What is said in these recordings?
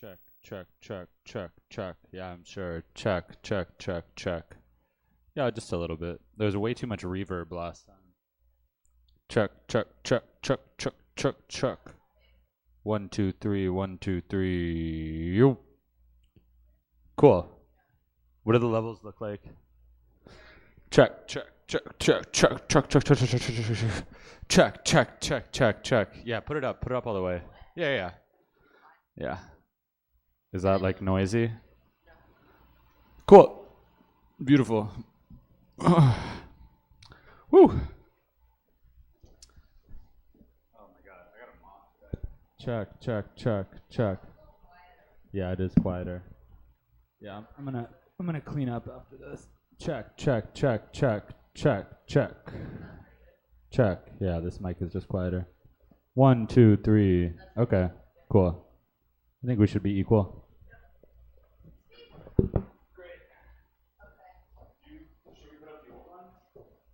check, check, check, check, check. Yeah, I'm sure. Check, check, check, check. Yeah, just a little bit. There's way too much reverb last time. Check, check, check, check, check, check, check. 1, 2, 3, 1, 2, 3. Yo. Cool. What do the levels look like? Check, check, check, check, check, check, check, check, check, check, check, check, check, check, check, check. Yeah, put it up all the way. Yeah. Yeah. Is that like noisy? Cool. Beautiful. Woo. Oh my god, I got a moth. Check, check, check, check. Yeah, it is quieter. Yeah, I'm gonna clean up after this. Check, check, check, check, check, check. Check. Yeah, this mic is just quieter. 1, 2, 3. Okay, cool. I think we should be equal. Great. Should we put up the old one?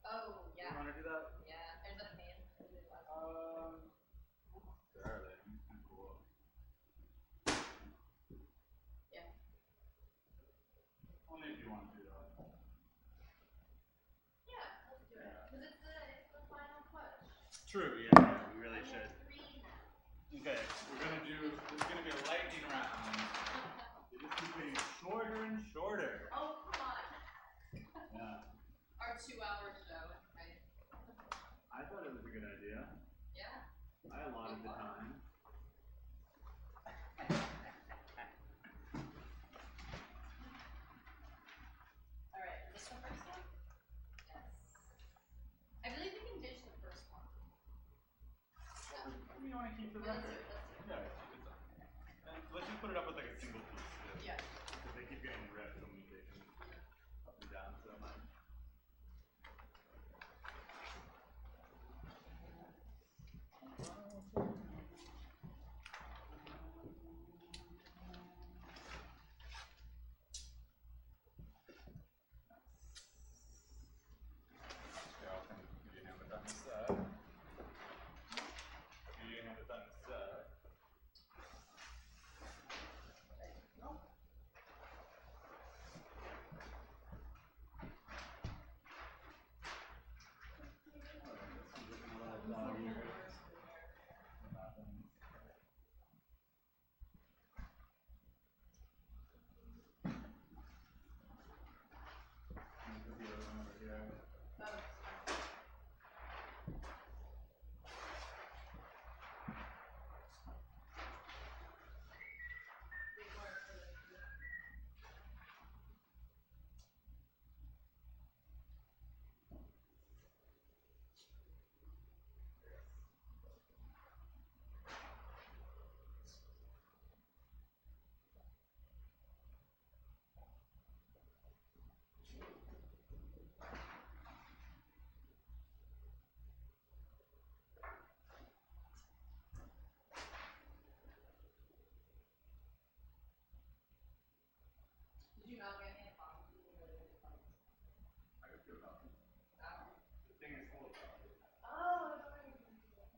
Oh, yeah. You want to do that? Yeah. Is that a fan? Sure, that's cool. Yeah. Only if you want to do that. Yeah, let's do it. Because it's the final push. True, yeah, we really should. Okay, it's gonna be a lightning round. It just keeps getting shorter and shorter. Oh, come on. Yeah. Our 2-hour show, right? I thought it was a good idea. Yeah. I allotted the time. All right, is this the first one? Yes. I believe we can ditch the first one. Yeah. You want to keep the record? Yeah, keep it up. And let's just put it up with like a single piece. Yeah. Because they keep getting ripped when we take them up and down so much. Did you not get any coffee? I could feel coffee. The thing is full of coffee. Oh, I thought you were going to do that.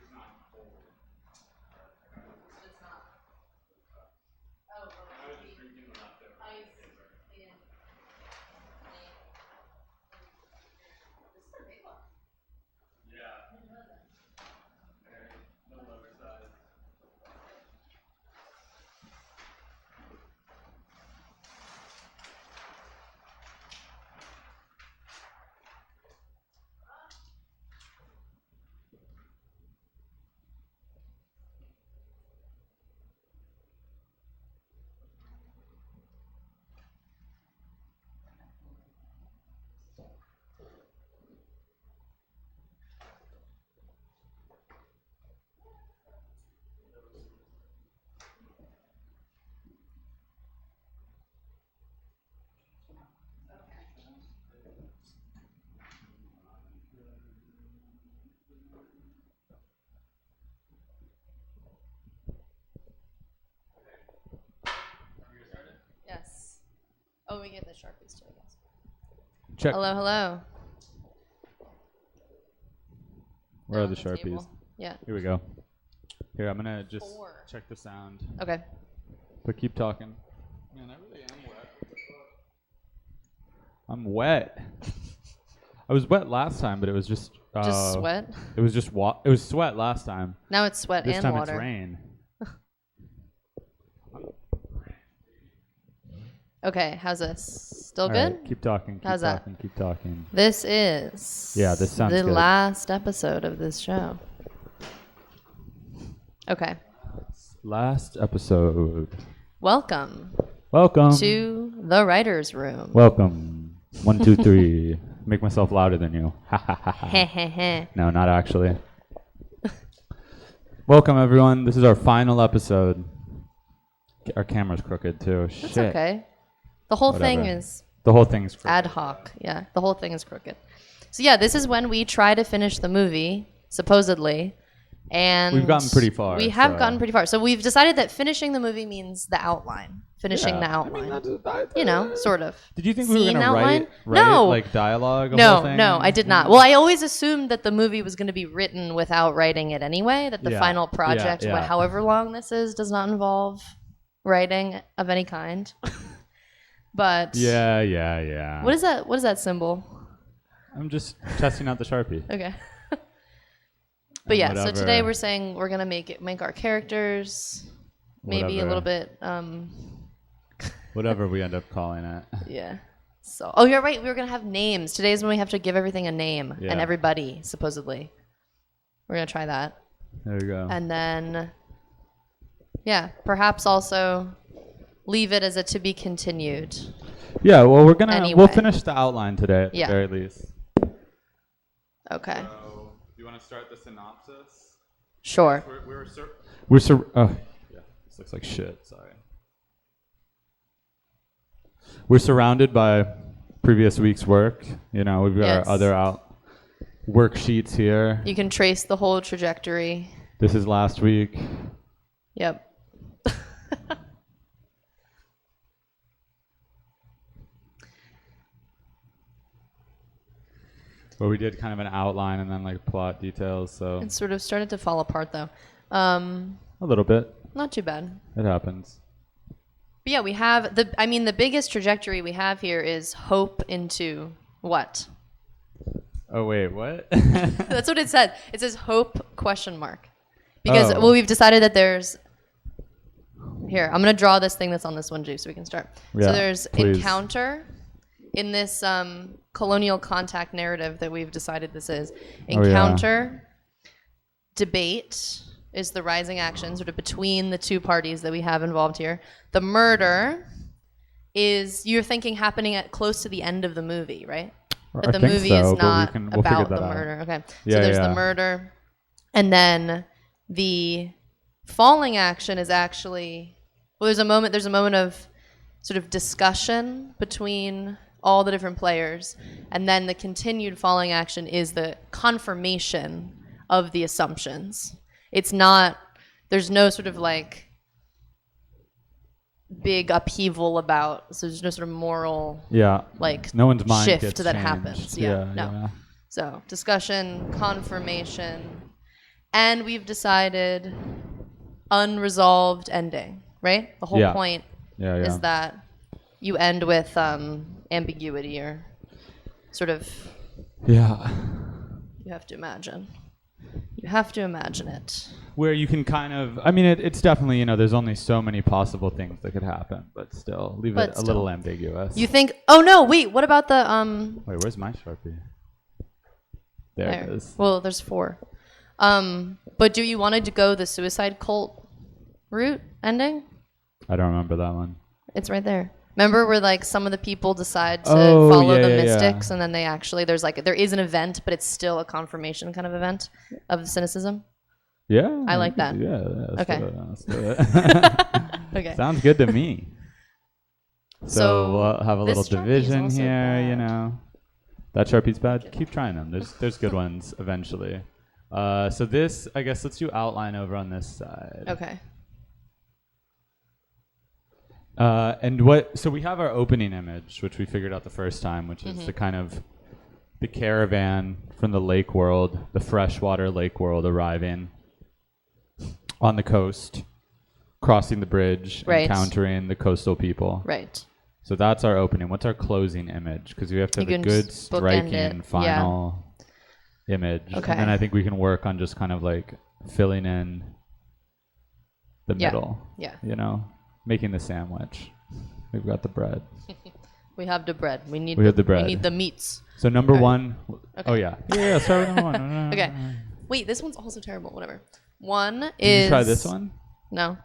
It's not cold. It's not. Oh, well, I was just drinking the leftover. ice in. This is a big one. Yeah. I didn't know that. Very little oversized. Yes. Oh, we get the Sharpies too, I guess. Check. Hello. Where are On the the Sharpies? table. Yeah. Here we go. Here, I'm gonna just 4. check the sound. Okay. But keep talking. Man, I really am wet. What the fuck? I'm wet. I was wet last time, but it was just sweat? It was just it was sweat last time. Now it's sweat This and time water. it's rain. Okay, how's this? Still All good? right, keep talking. How's that? Keep talking. This is This sounds the good. last episode of this show. Okay. Last episode. Welcome to the writer's room. Welcome. 1, 2, 3. Make myself louder than you. Ha ha ha ha. No, not actually. Welcome, everyone. This is our final episode. Our camera's crooked, too. That's Shit. okay. The whole thing Whatever. is The whole thing's crooked. ad hoc. Yeah, the whole thing is crooked. So yeah, this is when we try to finish the movie, supposedly. And We've gotten pretty far. We have gotten pretty far. So we've decided that finishing the movie means the outline. Finishing the outline. You know, sort of. Did you think we were Scene going to outline? write No. it, like dialogue? A whole thing? No, I did not. Well, I always assumed that the movie was going to be written without writing it anyway, that the Yeah. final project, Yeah. however long this is, does not involve writing of any kind. But Yeah. What is that? What is that symbol? I'm just testing out the Sharpie. Okay. But yeah, whatever. so today we're saying we're gonna make our characters maybe a Whatever. little bit Whatever we end up calling it. yeah. So you're right, we were gonna have names. Today's when we have to give everything a name Yeah. and everybody, supposedly. We're gonna try that. There you go. And then perhaps also leave it as a to be continued. Yeah, well, we'll Anyway. finish the outline today at the very least. Okay. So, do you want to start the synopsis? Sure. Yeah, this looks like shit. Sorry. We're surrounded by previous week's work. You know, we've got Yes. our other worksheets here. You can trace the whole trajectory. This is last week. Yep. Where we did kind of an outline and then like plot details. So It sort of started to fall apart though. a little bit. Not too bad. It happens. But yeah, we have the biggest trajectory we have here is hope into what? Oh wait, what? That's what it said. It says hope question mark. Because Oh. we've decided that there's here, I'm gonna draw this thing that's on this one, Juice, so we can start. Yeah, So there's please. encounter in this colonial contact narrative that we've decided this is. Oh, yeah. Encounter, debate is the rising action sort of between the two parties that we have involved here. The murder is, you're thinking, happening at close to the end of the movie, right? But the I think movie so, is but not we'll about figure the that out. murder. Okay. Yeah, So there's yeah. the murder. And then the falling action is actually, well, there's a moment of sort of discussion between all the different players. And then the continued falling action is the confirmation of the assumptions. It's not, there's no sort of like big upheaval about, so there's no sort of moral Yeah. like No one's mind shift gets that changed. happens. Yeah, no. Yeah. So discussion, confirmation, and we've decided unresolved ending, right? The whole Yeah. point Yeah. is that you end with ambiguity or sort of, Yeah. you have to imagine. You have to imagine it. Where you can kind of, I mean, it's definitely, there's only so many possible things that could happen, but still, leave But it a still. little ambiguous. You think, oh no, wait, what about the, Wait, where's my Sharpie? There it is. Well, there's 4. But do you want to go the suicide cult route ending? I don't remember that one. It's right there. Remember where like some of the people decide to Oh, follow yeah, the yeah, mystics yeah. and then they actually, there is an event, but it's still a confirmation kind of event of cynicism. Yeah. I like that. Yeah. Let's Okay. do it. Let's do it. Okay. Sounds good to me. So So we'll have a little this Sharpie is division also here, bad. That Sharpie's bad. Keep trying them. There's good ones eventually. So this, I guess, let's do outline over on this side. Okay. So we have our opening image, which we figured out the first time, which is the kind of the caravan from the lake world, the freshwater lake world arriving. on the coast, crossing the bridge, Right. encountering the coastal people. Right. So that's our opening. What's our closing image? Because we have to have You a can good, just bookend it. striking final image. Okay. And then I think we can work on just kind of like filling in the middle. Yeah. You know, making the sandwich. We've got the bread. We have the bread. We need have the bread. We need the meats. So number All right. one. Okay. Oh yeah. Yeah. Start with number one. Okay. Wait, this one's also terrible. Whatever. One Did is. you try this one? No.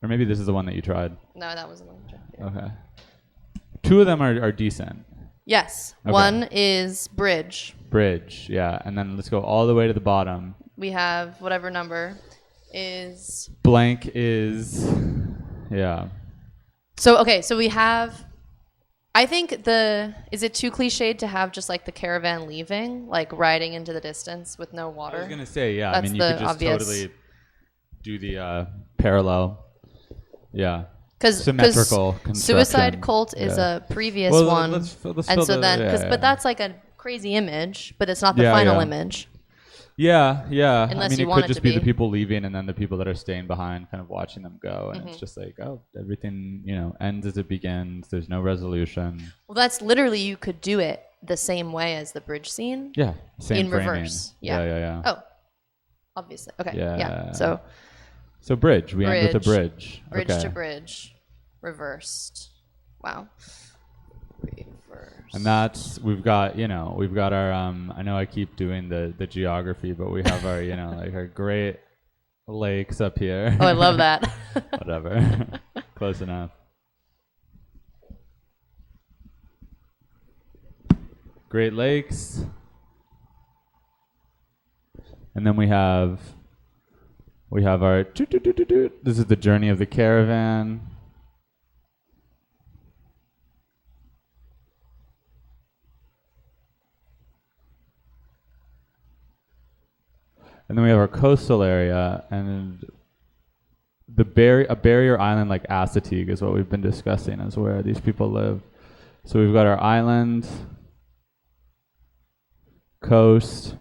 Or maybe this is the one that you tried. No, that was the one. Yeah. Okay. Two of them are decent. Yes. Okay. One is bridge. Bridge, yeah. And then let's go all the way to the bottom. We have whatever number is. Blank is, yeah. So, okay, so we have. I think is it too cliched to have just like the caravan leaving, like riding into the distance with no water? I was going to say, yeah. That's I mean, you the could just obvious. totally do the parallel. Yeah. Because Symmetrical construction. Suicide Cult is a previous one. Let's And fill so the- then, yeah, but that's like a crazy image, but it's not the Yeah, final yeah. image. Yeah. I Unless mean, you it want could it just to be the be. people leaving and then the people that are staying behind kind of watching them go. And Mm-hmm. it's just like, oh, everything, ends as it begins. There's no resolution. Well, that's literally, you could do it the same way as the bridge scene. Yeah. Same In framing. reverse. Yeah. Yeah. Oh, obviously. Okay. Yeah. Yeah. So So bridge. We end with a bridge. bridge Okay. to bridge, reversed. Wow. Reverse. And that's we've got our I know I keep doing the geography, but we have our like our great lakes up here. Oh, I love that. Whatever. Close enough. Great Lakes. And then we have our this is the journey of the caravan. And then we have our coastal area, and a barrier island like Assateague is what we've been discussing as where these people live. So we've got our island, coast,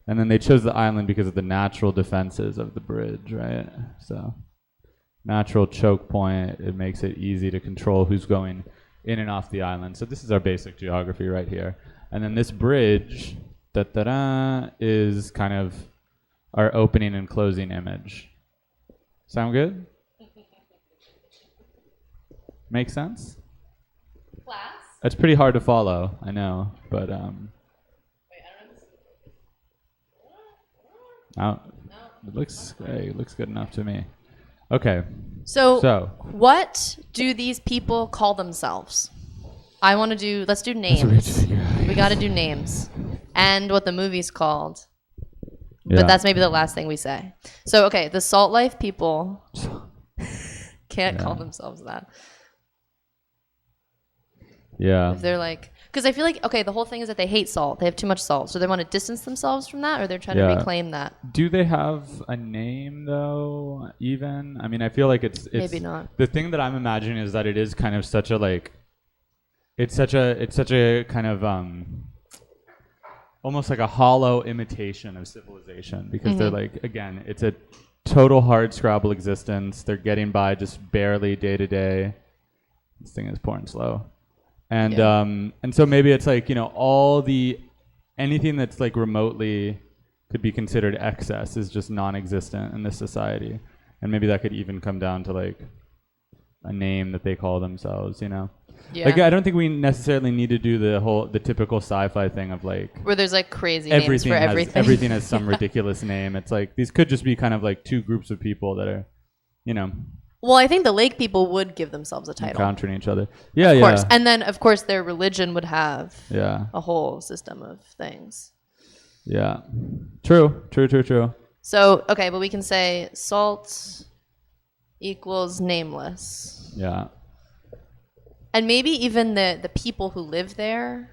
and then they chose the island because of the natural defenses of the bridge, right? So natural choke point, it makes it easy to control who's going in and off the island. So this is our basic geography right here. And then this bridge, is kind of our opening and closing image. Sound good? Make sense? Class? It's pretty hard to follow, I know, but Wait, I don't know if no, it looks good enough to me. Okay. So, what do these people call themselves? Let's do names. We got to do names. And what the movie's called. Yeah. But that's maybe the last thing we say. So, okay, the Salt Life people can't call themselves that. Yeah. If they're like, because I feel like, okay, the whole thing is that they hate salt. They have too much salt. So they want to distance themselves from that, or they're trying to reclaim that. Do they have a name though? Even I mean, I feel like it's Maybe not. The thing that I'm imagining is that it is kind of such a like, it's such a kind of almost like a hollow imitation of civilization because they're like, again, it's a total hard scrabble existence. They're getting by just barely day to day. This thing is pouring slow. And so maybe it's like, anything that's like remotely could be considered excess is just non-existent in this society. And maybe that could even come down to like a name that they call themselves, Yeah. Like I don't think we necessarily need to do the typical sci-fi thing of like Where there's like crazy names for everything. Everything has some ridiculous name. It's like these could just be kind of like two groups of people that are, Well, I think the lake people would give themselves a title. encountering each other. Yeah, Of course. yeah. And then, of course, their religion would have Yeah. a whole system of things. Yeah. True. So, okay, but we can say salt equals nameless. Yeah. And maybe even the people who live there,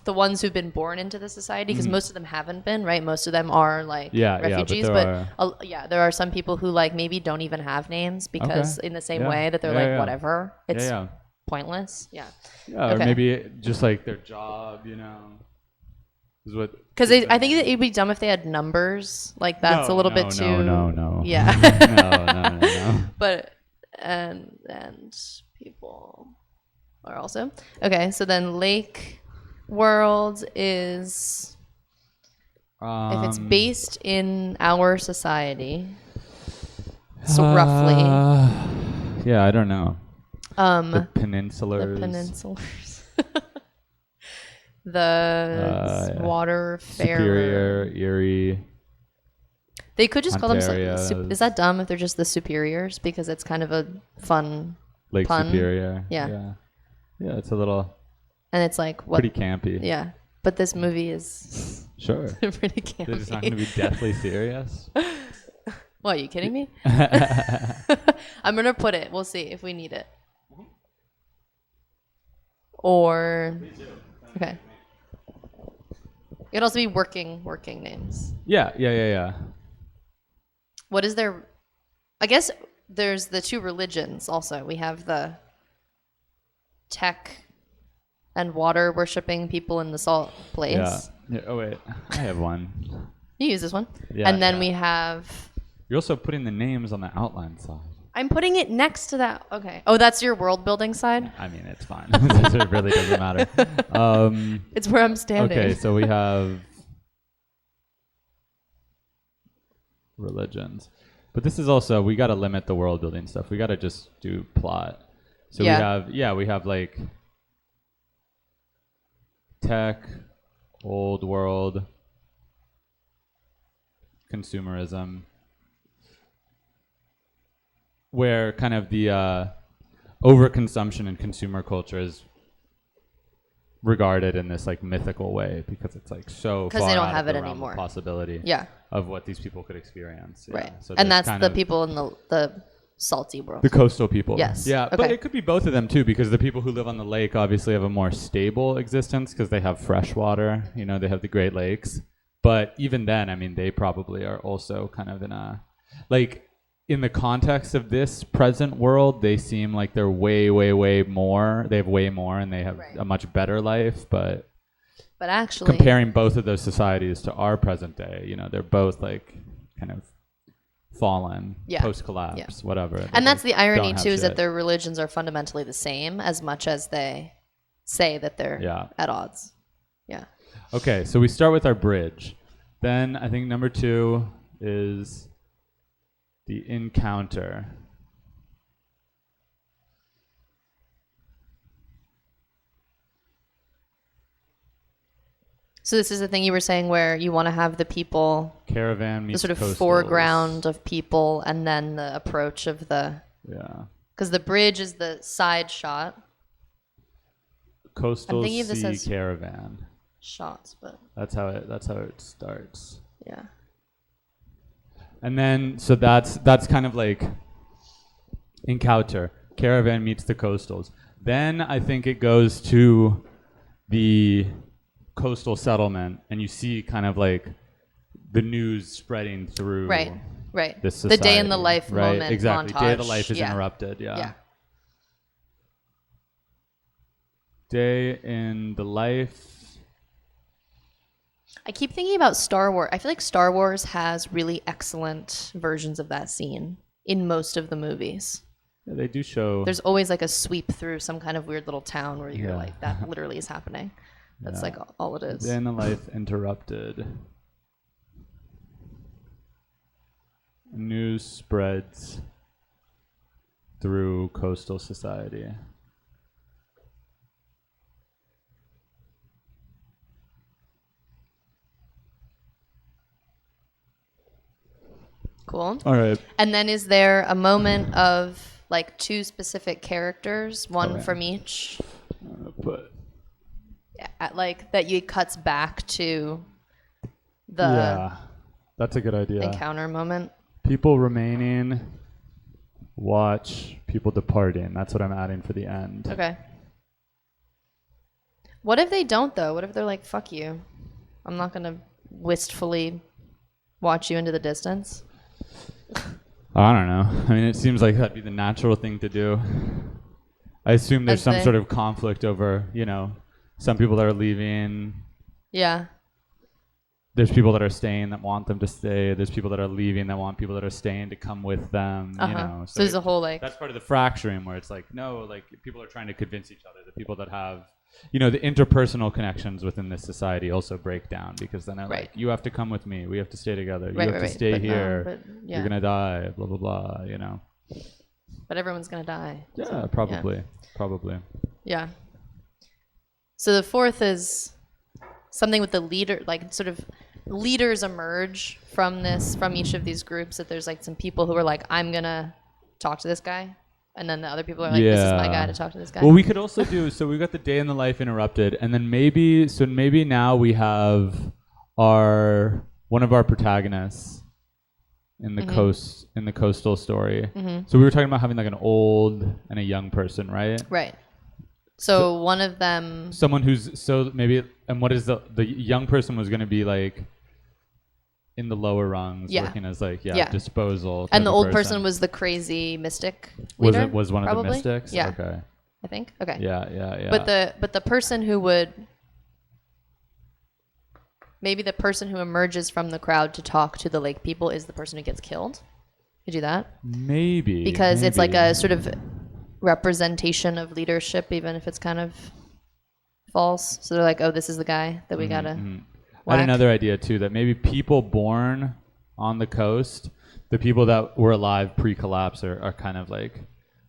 the ones who've been born into the society, because most of them haven't been, right? Most of them are like refugees. but There are some people who like maybe don't even have names because in the same way that they're whatever, it's pointless. Yeah. Yeah, or Okay. maybe just like their job, Is what? Because I think it'd be dumb if they had numbers. Like that's a little bit too. No. Yeah. No. But and people are also okay. So then Lake World is if it's based in our society. So roughly. Yeah, I don't know. The peninsulars. The water Superior, Erie. They could just call them. Ontarios. Is that dumb if they're just the superiors because it's kind of a fun Lake pun? Superior. Yeah, it's a little. And it's like what? Pretty campy. Yeah, but this movie is sure pretty campy. They're just not going to be deathly serious. What, are you kidding me? I'm going to put it. We'll see if we need it. Or okay. It could also be working names. Yeah. What is there? I guess there's the two religions also. We have the tech and water worshipping people in the salt place. Yeah. Oh wait, I have one. You use this one. Yeah. And then we have. You're also putting the names on the outline side. I'm putting it next to that. Okay. Oh, that's your world building side? I mean, it's fine. It really doesn't matter. It's where I'm standing. Okay, so we have religions. But this is also, we got to limit the world building stuff. We got to just do plot. So we have like tech, old world, consumerism, where kind of the overconsumption in consumer culture is regarded in this like mythical way because it's like so far they don't out have of it the realm anymore. of possibility of what these people could experience. Right. So and that's the people in the salty world. The coastal people. Yes. Yeah, okay. But it could be both of them too because the people who live on the lake obviously have a more stable existence because they have fresh water, they have the Great Lakes. But even then, I mean, they probably are also kind of in a, like, in the context of this present world, they seem like they're way, way, way more. They have way more and they have a much better life. But actually, comparing both of those societies to our present day, they're both like kind of fallen, post-collapse, whatever. And that's the irony too, is that their religions are fundamentally the same as much as they say that they're at odds. Yeah. Okay, so we start with our bridge. Then I think number 2 is the encounter. So this is the thing you were saying where you want to have the people, caravan meets the sort of coastals. foreground of people, and then the approach of the. Yeah. Because the bridge is the side shot. Coastal sea caravan. Shots, but that's how it starts. Yeah. And then so that's kind of like encounter. Caravan meets the coastals. Then I think it goes to the coastal settlement, and you see kind of like the news spreading through. Right. This society, the day in the life moment. Exactly. Montage. Day of the life is interrupted. Yeah. Day in the life. I keep thinking about Star Wars. I feel like Star Wars has really excellent versions of that scene in most of the movies. Yeah, they do show. There's always like a sweep through some kind of weird little town where you're like, that literally is happening. That's like all it is. Day in the life interrupted. News spreads through coastal society. Cool. All right. And then is there a moment of like 2 specific characters, one from each? Like that you cuts back to the that's a good idea. Encounter moment. People remaining, watch, people departing. That's what I'm adding for the end. Okay. What if they don't though? What if they're like, fuck you, I'm not gonna wistfully watch you into the distance? I don't know. I mean, it seems like that'd be the natural thing to do. I assume there's some sort of conflict over, some people are leaving. Yeah. there's people that are staying that want them to stay. There's people that are leaving that want people that are staying to come with them. You know, so there's a whole like that's part of the fracturing where it's like no, like people are trying to convince each other. The people that have, you know, the interpersonal connections within this society also break down because then they're like, you have to come with me. We have to stay together. You have to stay but here. No, but, You're gonna die. Blah blah blah. You know. But everyone's gonna die. Yeah, so, probably. Yeah. So the fourth is something with the leader, like sort of leaders emerge from each of these groups. That there's like some people who are like, I'm gonna talk to this guy, and then the other people are like, this is my guy to talk to this guy. Well, we could also do, so we got the day in the life interrupted, and then maybe now we have one of our protagonists in the coastal story. So we were talking about having like an old and a young person, right? Right. So one of them, someone who's and what is the young person was going to be like in the lower rungs, working as like disposal. And the old person was the crazy mystic leader. Was one probably? of the mystics? Yeah. Okay. I think. Okay. Yeah. But the person who would maybe the person who emerges from the crowd to talk to the lake people is the person who gets killed. Could do that? Maybe. Because it's like a sort of representation of leadership, even if it's kind of false. So they're like, oh, this is the guy that we gotta I had another idea too, that maybe people born on the coast, the people that were alive pre-collapse are kind of like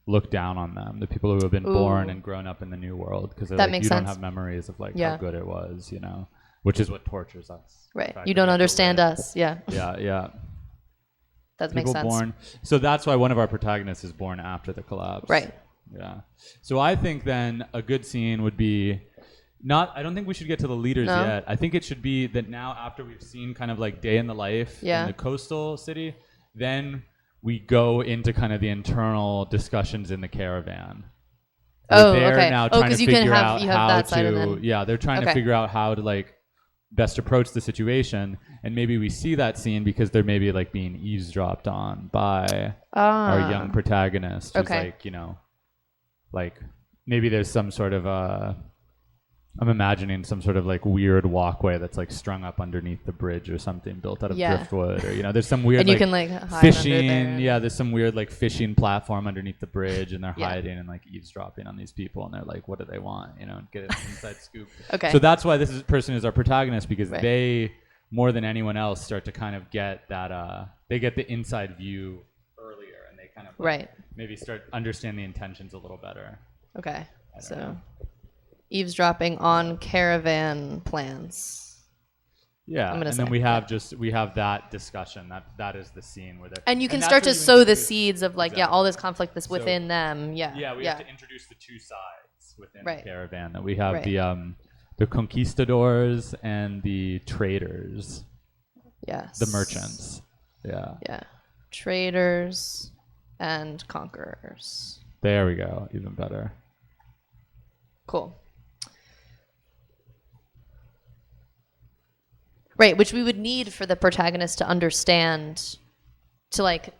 look down on them. The people who have been born and grown up in the new world, because like, you don't have memories of like how good it was, you know, which is what tortures us. Right. You don't understand us. Yeah. Yeah. That makes sense. So that's why one of our protagonists is born after the collapse. Right. Yeah. So I think then a good scene would be I don't think we should get to the leaders yet. I think it should be that now after we've seen kind of like day in the life in the coastal city, then we go into kind of the internal discussions in the caravan. Okay. Now trying to figure out how to, they're trying to figure out how to like best approach the situation, and maybe we see that scene because they're maybe like being eavesdropped on by our young protagonist who's like, you know, like maybe there's some sort of I'm imagining some sort of like weird walkway that's like strung up underneath the bridge or something, built out of driftwood, or you know, there's some weird and you like, can like hide fishing. Under there. There's some weird like fishing platform underneath the bridge, and they're hiding and like eavesdropping on these people, and they're like, what do they want? You know, and get an inside scoop. Okay. So that's why person is our protagonist, because they more than anyone else start to kind of get that they get the inside view earlier, and they kind of like, maybe start understand the intentions a little better. Okay. So eavesdropping on caravan plans. Yeah, and then we have that discussion. That is the scene where and you can start to sow the seeds of like all this conflict that's within them. We have to introduce the two sides within the caravan. That we have the conquistadors and the traders. Yes. The merchants. Yeah. Yeah. Traders and conquerors. There we go. Even better. Cool. Right, which we would need for the protagonist to understand, to like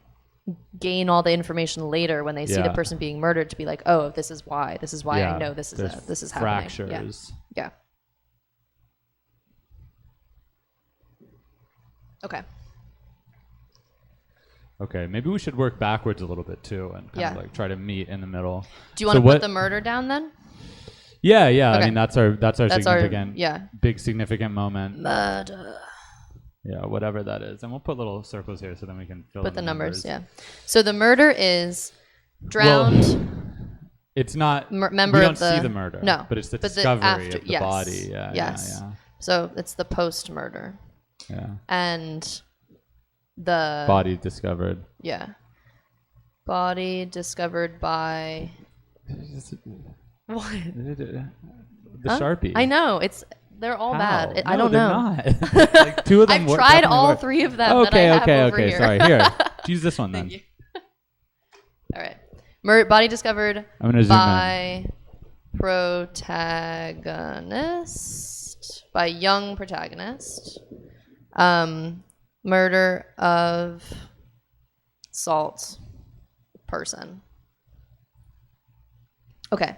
gain all the information later when they see the person being murdered, to be like, oh, this is why I know this is happening. Fractures. Yeah. Okay, maybe we should work backwards a little bit too, and kind of like try to meet in the middle. Do you want to put the murder down then? Yeah. Okay. I mean, that's our significant, big significant moment. Murder. Yeah, whatever that is, and we'll put little circles here so then we can fill in the numbers. Yeah. So the murder is drowned. Well, it's not. Member we don't of the, see the murder. No, but it's the discovery of the body. Yeah. Yes. Yeah. So it's the post-murder. Yeah. And the body discovered. Yeah. Body discovered by. What? The Sharpie. I know. They're all bad. I don't know. Not. Like two of them. I've tried all three of them. Okay. Here. Sorry. Here. Use this one then. All right. Body discovered by protagonist. By young protagonist. Murder of salt person. Okay.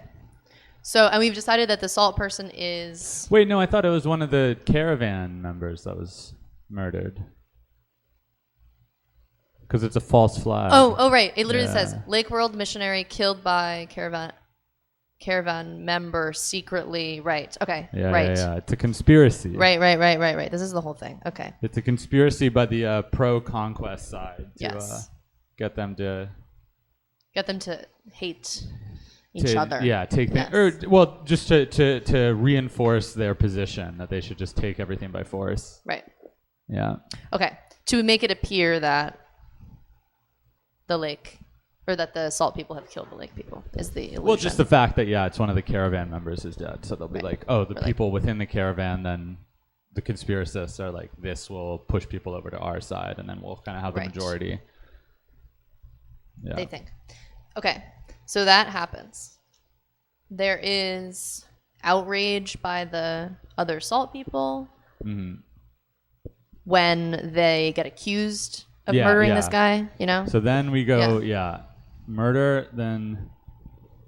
So, and we've decided that the salt person is... Wait, no, I thought it was one of the caravan members that was murdered. Because it's a false flag. Oh, right. It literally says, Lake World missionary killed by caravan member secretly. Right. Okay. Right. Yeah. It's a conspiracy. Right. This is the whole thing. Okay. It's a conspiracy by the pro-conquest side to Yes. get them to hate each other. Yeah, take Yes. just to reinforce their position that they should just take everything by force. Right. Yeah. Okay. To make it appear that the lake, or that the salt people have killed the lake people, is the illusion. Well, just the fact that it's one of the caravan members is dead, so they'll be like, oh, the Or people within the caravan, then the conspiracists are like, this will push people over to our side, and then we'll kind of have the majority. Yeah. They think. Okay, so that happens. There is outrage by the other salt people when they get accused of murdering this guy, you know? So then we go, murder, then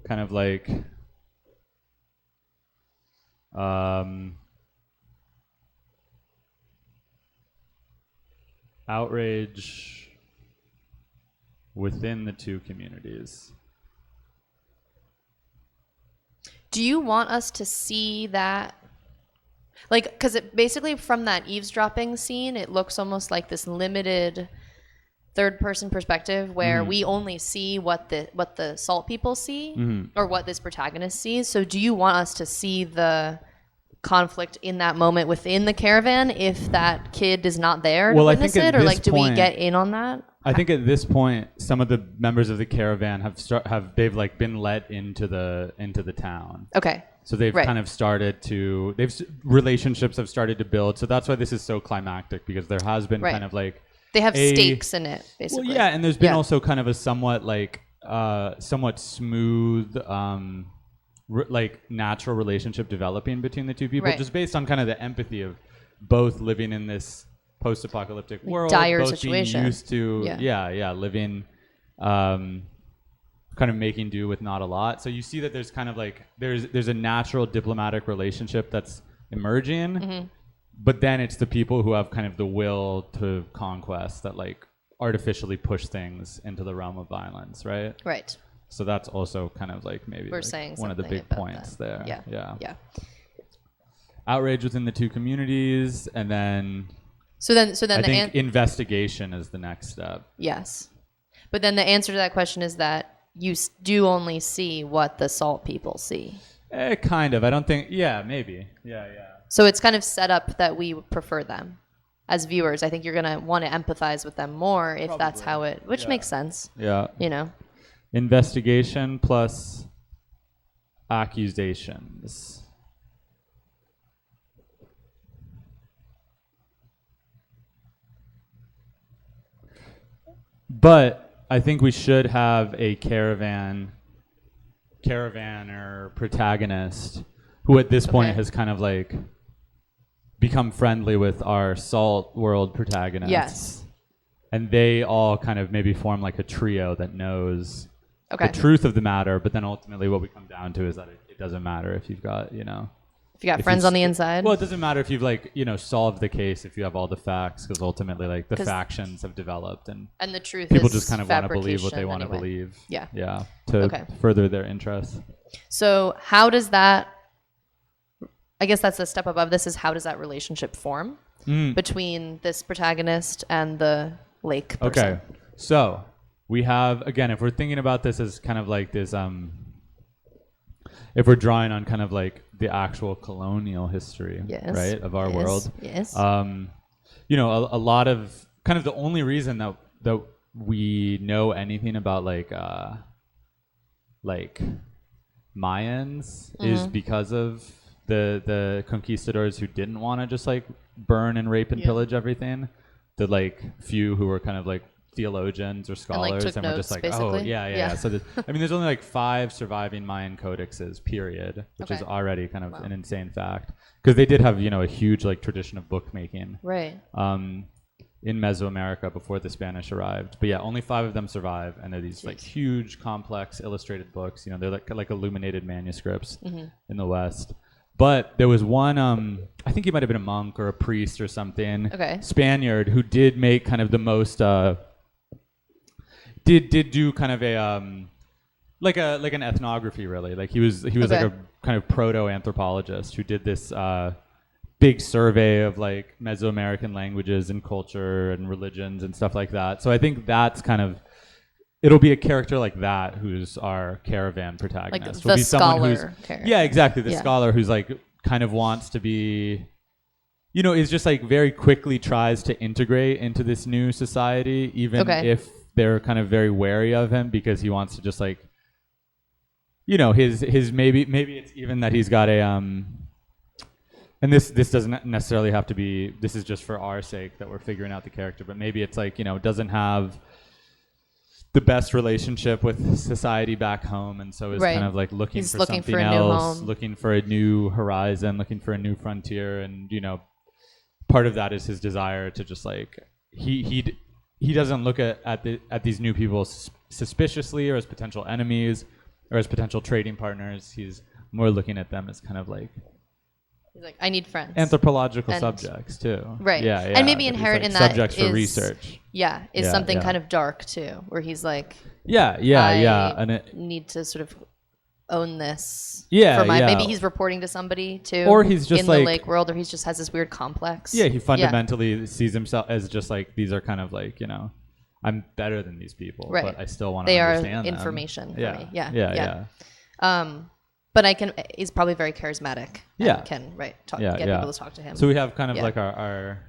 kind of like outrage within the two communities. Do you want us to see that? Like, because it basically from that eavesdropping scene, it looks almost like this limited third-person perspective where we only see what the salt people see or what this protagonist sees. So do you want us to see the conflict in that moment within the caravan if that kid is not there to witness it? Or like, do we get in on that? I think at this point, some of the members of the caravan they've like been let into the town. Okay. So they've kind of started to relationships have started to build. So that's why this is so climactic, because there has been kind of like they have stakes in it, basically. Well, yeah, and there's been also kind of a somewhat smooth like natural relationship developing between the two people, just based on kind of the empathy of both living in this post-apocalyptic world, dire both situation. being used to living kind of making do with not a lot. So you see that there's kind of like there's a natural diplomatic relationship that's emerging, but then it's the people who have kind of the will to conquest that like artificially push things into the realm of violence, right? Right. So that's also kind of like maybe We're saying one of the big points there. Yeah. Outrage within the two communities, and then So then I think investigation is the next step. Yes. But then the answer to that question is that you do only see what the salt people see. Kind of. I don't think. Yeah, maybe. Yeah. So it's kind of set up that we prefer them as viewers. I think you're gonna want to empathize with them more if that's how it, which makes sense. Yeah. You know. Investigation plus accusations. But I think we should have a caravaner protagonist who at this point has kind of like become friendly with our Salt World protagonists. Yes. And they all kind of maybe form like a trio that knows the truth of the matter, but then ultimately what we come down to is that it doesn't matter if you've got, if you got friends on the inside. Well, it doesn't matter if you've like, solved the case, if you have all the facts, because ultimately like the factions have developed and the truth people is just kind of want to believe what they want to anyway. believe. Yeah. To further their interests. So how does that, I guess that's a step above this, is how does that relationship form between this protagonist and the lake person? Okay. So we have, again, if we're thinking about this as kind of like this, if we're drawing on kind of like the actual colonial history, right, of our world. Yes. A lot of kind of the only reason that we know anything about like Mayans is because of the conquistadors who didn't want to just like burn and rape and pillage everything. The like few who were kind of like theologians or scholars took and were notes, just like, basically. yeah. So there's only like 5 surviving Mayan codexes, period, which is already kind of an insane fact, because they did have a huge like tradition of bookmaking. Right. in Mesoamerica before the Spanish arrived. But yeah, only 5 of them survive, and they're these like huge, complex, illustrated books. You know, they're like illuminated manuscripts in the West. But there was one, I think he might have been a monk or a priest or something, Spaniard, who did make kind of the most, did do kind of a like an ethnography, really. Like he was like a kind of proto-anthropologist who did this big survey of like Mesoamerican languages and culture and religions and stuff like that. So I think that's kind of, it'll be a character like that who's our caravan protagonist. Like will the be someone scholar character. Yeah, exactly. The scholar who's like kind of wants to be, you know, is just like very quickly tries to integrate into this new society, even if they're kind of very wary of him, because he wants to just like, you know, his maybe it's even that he's got a and this doesn't necessarily have to be, this is just for our sake that we're figuring out the character, but maybe it's like, you know, doesn't have the best relationship with society back home, and so is kind of like looking for something else, looking for a new horizon, looking for a new frontier. And, you know, part of that is his desire to just like, he doesn't look at these new people suspiciously or as potential enemies or as potential trading partners. He's more looking at them as kind of like, he's like, I need friends. Anthropological subjects too. Right. Yeah. And maybe inherent in that subjects for research. Yeah. Is something kind of dark too, where he's like, I and need to sort of own this. Yeah. For maybe he's reporting to somebody too. Or he's just in like, the lake world, or he just has this weird complex. Yeah. He fundamentally sees himself as just like, these are kind of like, you know, I'm better than these people, but I still want to understand them. They are information for me. Yeah. But he's probably very charismatic. And can get people to talk to him. So we have kind of like our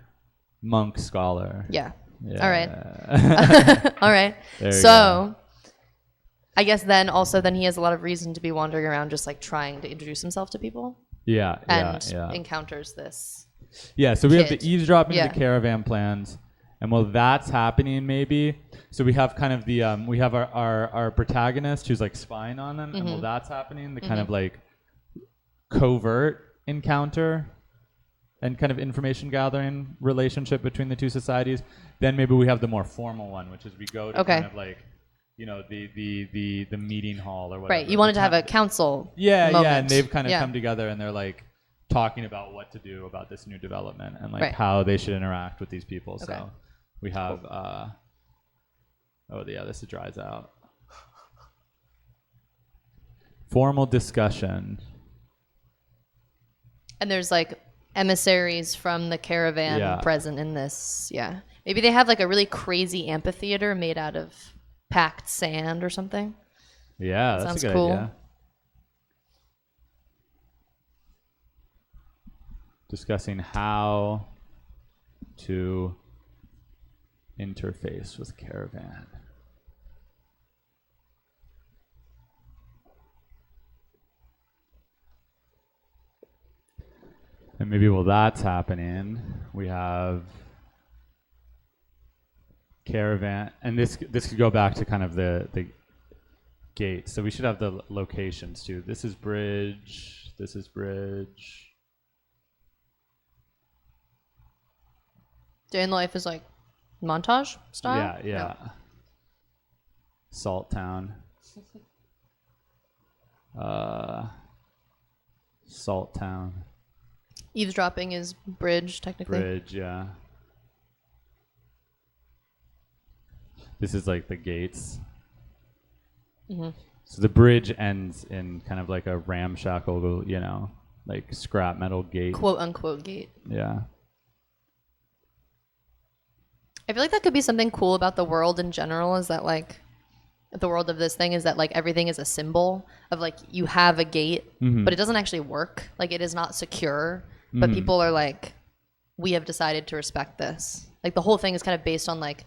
monk scholar. Yeah. All right. All right. So I guess then he has a lot of reason to be wandering around just like trying to introduce himself to people. Yeah. And encounters this. Yeah. So we have the eavesdropping of the caravan plans. And while that's happening, maybe, so we have kind of the, we have our protagonist who's like spying on them, and while that's happening, the kind of like covert encounter and kind of information gathering relationship between the two societies, then maybe we have the more formal one, which is we go to kind of like, you know, the meeting hall or whatever. Right, you wanted to have a council moment. Yeah, and they've kind of come together and they're like talking about what to do about this new development and like how they should interact with these people. So we have, this dries out. Formal discussion. And there's like emissaries from the caravan present in this. Yeah. Maybe they have like a really crazy amphitheater made out of packed sand or something. Yeah, that's sounds a good cool. idea. Discussing how to interface with caravan. And maybe while that's happening, we have caravan, and this could go back to kind of the gate. So we should have the locations too. This is bridge. This is bridge. Day in life is like montage style? Yeah. No. Salt Town. Salt Town. Eavesdropping is bridge, technically. Bridge, yeah. This is like the gates. Mm-hmm. So the bridge ends in kind of like a ramshackle, you know, like scrap metal gate. Quote unquote gate. Yeah. I feel like that could be something cool about the world in general, is that like the world of this thing is that like everything is a symbol of like you have a gate, but it doesn't actually work. Like it is not secure, but people are like, we have decided to respect this. Like the whole thing is kind of based on like,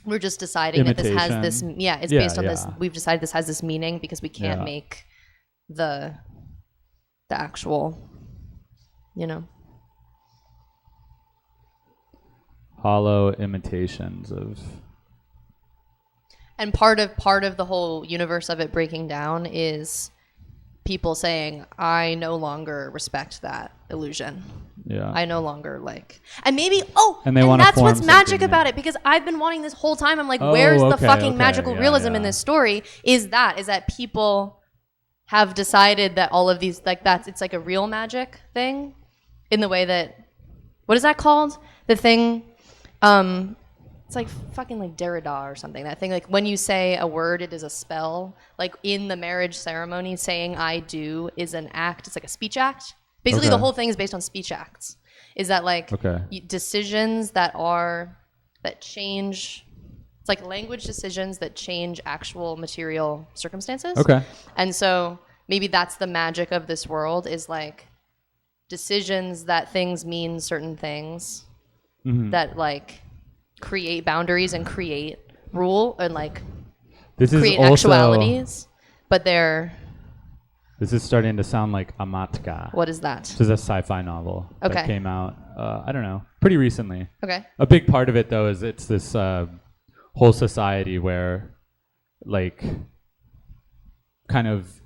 we're just deciding that this has this, it's based on this. We've decided this has this meaning because we can't make the actual, you know. Hollow imitations of. And part of the whole universe of it breaking down is people saying, I no longer respect that illusion. Yeah. I no longer like. And maybe And they wanna that's form what's magic something about new. it, because I've been wanting this whole time. I'm like, Oh, where's the okay, fucking okay, magical yeah, realism in yeah. this story? Is that people have decided that all of these, like, it's like a real magic thing in the way that, what is that called? The thing, it's like fucking like Derrida or something. That thing, like when you say a word, it is a spell. Like in the marriage ceremony, saying "I do" is an act. It's like a speech act. Basically, Okay. the whole thing is based on speech acts. Is that like decisions that change? It's like language decisions that change actual material circumstances. Okay. And so maybe that's the magic of this world, is like decisions that things mean certain things that like create boundaries and create rule and like create actualities, but they're. This is starting to sound like Amatka. What is that? This is a sci-fi novel that came out, I don't know, pretty recently. Okay. A big part of it, though, is it's this whole society where, like, kind of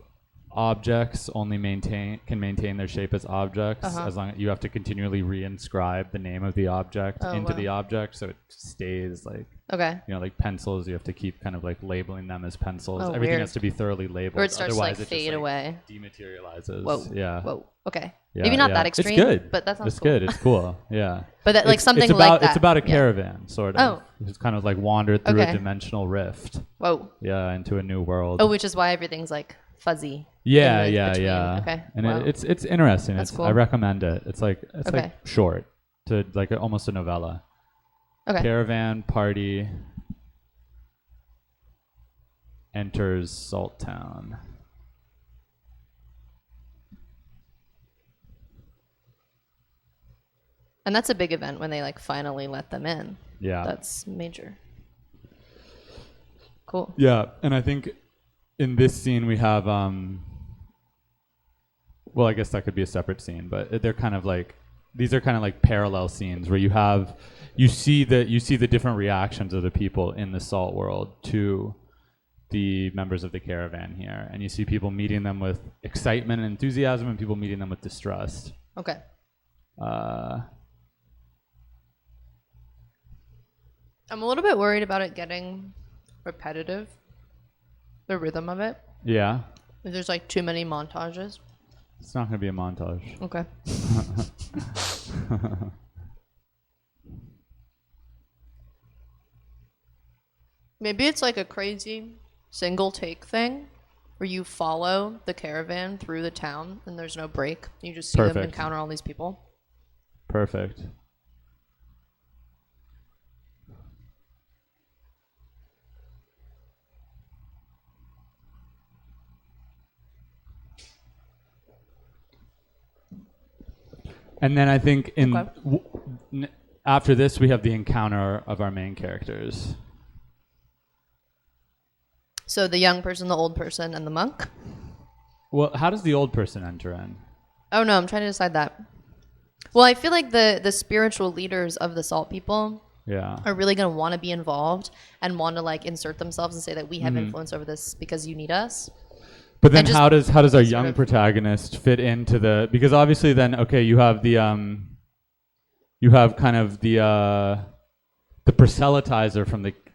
objects only can maintain their shape as objects as long as you have to continually reinscribe the name of the object into the object, so it stays like. Okay. You know, like pencils, you have to keep kind of like labeling them as pencils. Everything weird. has to be thoroughly labeled. Or it starts Otherwise, to like it fade just, away. Dematerializes. Whoa. Yeah. Whoa. Okay. Yeah, Maybe not yeah. that extreme. It's good. But that sounds It's cool. good. It's cool. Yeah. But that, like something it's like about, that. It's about a caravan, sort of. Oh. It's kind of like wandered through a dimensional rift. Whoa. Yeah, into a new world. Oh, which is why everything's like fuzzy. Yeah, between. yeah. Okay. And wow. it's interesting. That's cool. I recommend it. It's like short, to like almost a novella. Okay. Caravan party enters Salt Town. And that's a big event when they like finally let them in. Yeah. That's major. Cool. Yeah, and I think in this scene we have well, I guess that could be a separate scene, but they're kind of like, these are kind of like parallel scenes where you see the different reactions of the people in the salt world to the members of the caravan here, and you see people meeting them with excitement and enthusiasm, and people meeting them with distrust. Okay. I'm a little bit worried about it getting repetitive, the rhythm of it. Yeah. If there's like too many montages. It's not going to be a montage. Okay. Maybe it's like a crazy single take thing where you follow the caravan through the town and there's no break. You just see them encounter all these people. Perfect. And then I think after this, we have the encounter of our main characters. So the young person, the old person, and the monk? Well, how does the old person enter in? Oh, no, I'm trying to decide that. Well, I feel like the spiritual leaders of the Salt people are really going to want to be involved and want to like insert themselves and say that we have influence over this because you need us. But then how does our young protagonist fit into the, because obviously then, okay, you have the you have kind of the proselytizer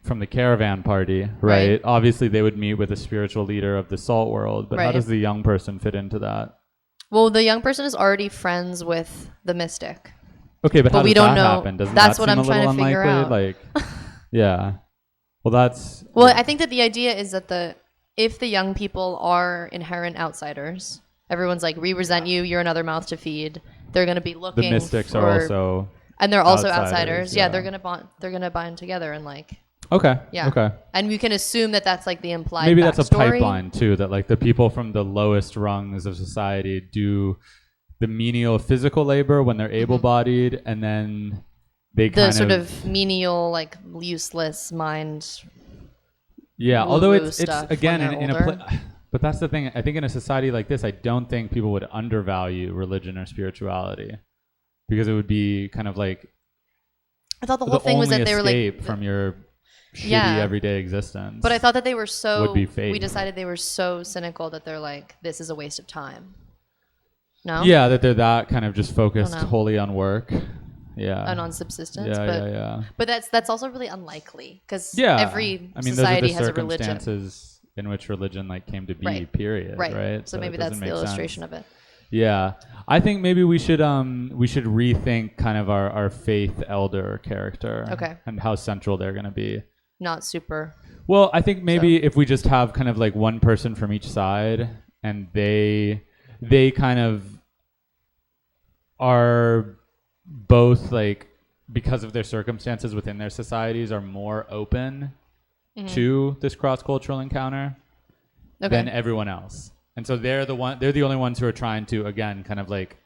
from the caravan party, right? Obviously they would meet with a spiritual leader of the salt world, but how does the young person fit into that? Well, the young person is already friends with the mystic. Okay, but how we does don't that know. happen? Doesn't that's that what seem I'm a trying little to figure unlikely? out. Like, yeah. Well, that's... Well, I think that the idea is that if the young people are inherent outsiders, everyone's like, we resent you, you're another mouth to feed. They're going to be looking the mystics are also... And they're also outsiders. Yeah, they're going to bind together and like... Okay. Yeah. Okay. And we can assume that that's like the implied Maybe backstory. that's a pipeline too, that like the people from the lowest rungs of society do the menial physical labor when they're able-bodied, and then they kind the sort of menial, like useless mind. Yeah, although it's again in a but that's the thing. I think in a society like this, I don't think people would undervalue religion or spirituality, because it would be kind of like I thought the whole thing was that they were like from your shitty everyday existence. But I thought that they were so would be fake. We decided they were so cynical that they're like, this is a waste of time. No. Yeah, that they're that kind of just focused know. wholly on work. Yeah. And on subsistence. Yeah, yeah. But that's also really unlikely because Yeah. every I mean, society those are the has a religion. circumstances in which religion like came to be. Right. Period. Right. So maybe that's the illustration of it. Yeah, I think maybe we should rethink kind of our faith elder character. Okay. And how central they're going to be. Not super. Well, I think maybe if we just have kind of like one person from each side, and they kind of are both like, because of their circumstances within their societies, are more open to this cross-cultural encounter than everyone else. And so they're the only ones who are trying to, again, kind of like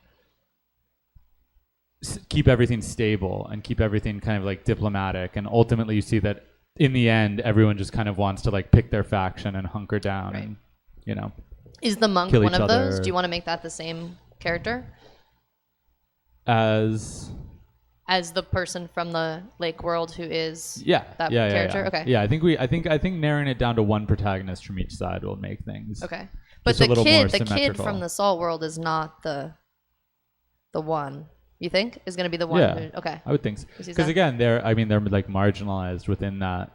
keep everything stable and keep everything kind of like diplomatic. And ultimately you see that in the end, everyone just kind of wants to like pick their faction and hunker down and, you know. Is the monk one of those? Do you want to make that the same character? As the person from the lake world who is that character? Yeah. Okay. Yeah, I think narrowing it down to one protagonist from each side will make things. Okay. But the kid from the salt world is not the one. You think is going to be the one? Yeah. Who, okay. I would think so. Because again, they're like marginalized within that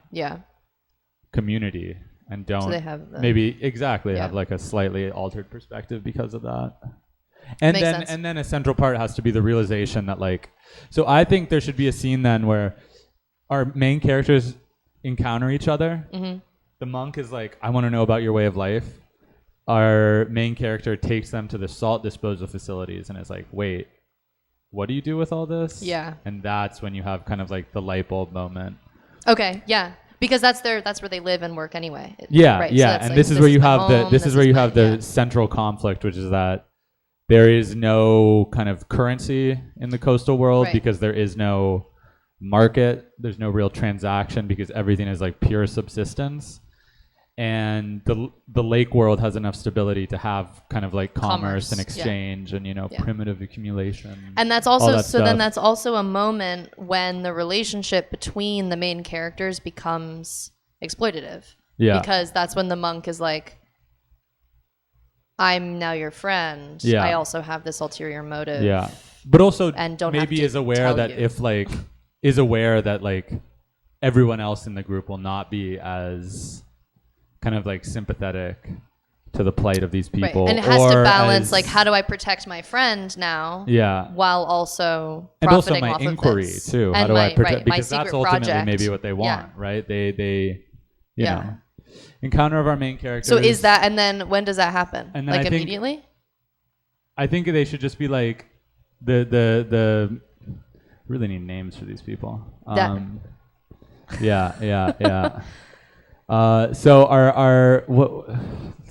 community and don't so they have have like a slightly altered perspective because of that. And then a central part has to be the realization that like, so I think there should be a scene then where our main characters encounter each other. Mm-hmm. The monk is like, I want to know about your way of life. Our main character takes them to the salt disposal facilities and is like, wait, what do you do with all this? Yeah. And that's when you have kind of like the light bulb moment. Okay. Yeah. Because that's where they live and work anyway. Yeah. Right. Yeah. So and this is where you have the the central conflict, which is that there is no kind of currency in the coastal world because there is no market. There's no real transaction because everything is like pure subsistence. And the lake world has enough stability to have kind of like commerce and exchange and, you know, primitive accumulation. And that's also, then that's also a moment when the relationship between the main characters becomes exploitative. Yeah. Because that's when the monk is like, I'm now your friend. Yeah. I also have this ulterior motive. Yeah. But also and don't maybe is aware that everyone else in the group will not be as kind of like sympathetic to the plight of these people. Right. And it has to balance like, how do I protect my friend now? Yeah. While also profiting off of this. And also my inquiry too. How do I protect? Because that's ultimately maybe what they want, right? They you know. Encounter of our main characters. So is that, and then when does that happen? And like immediately? I think they should just be like the really need names for these people. Yeah. So our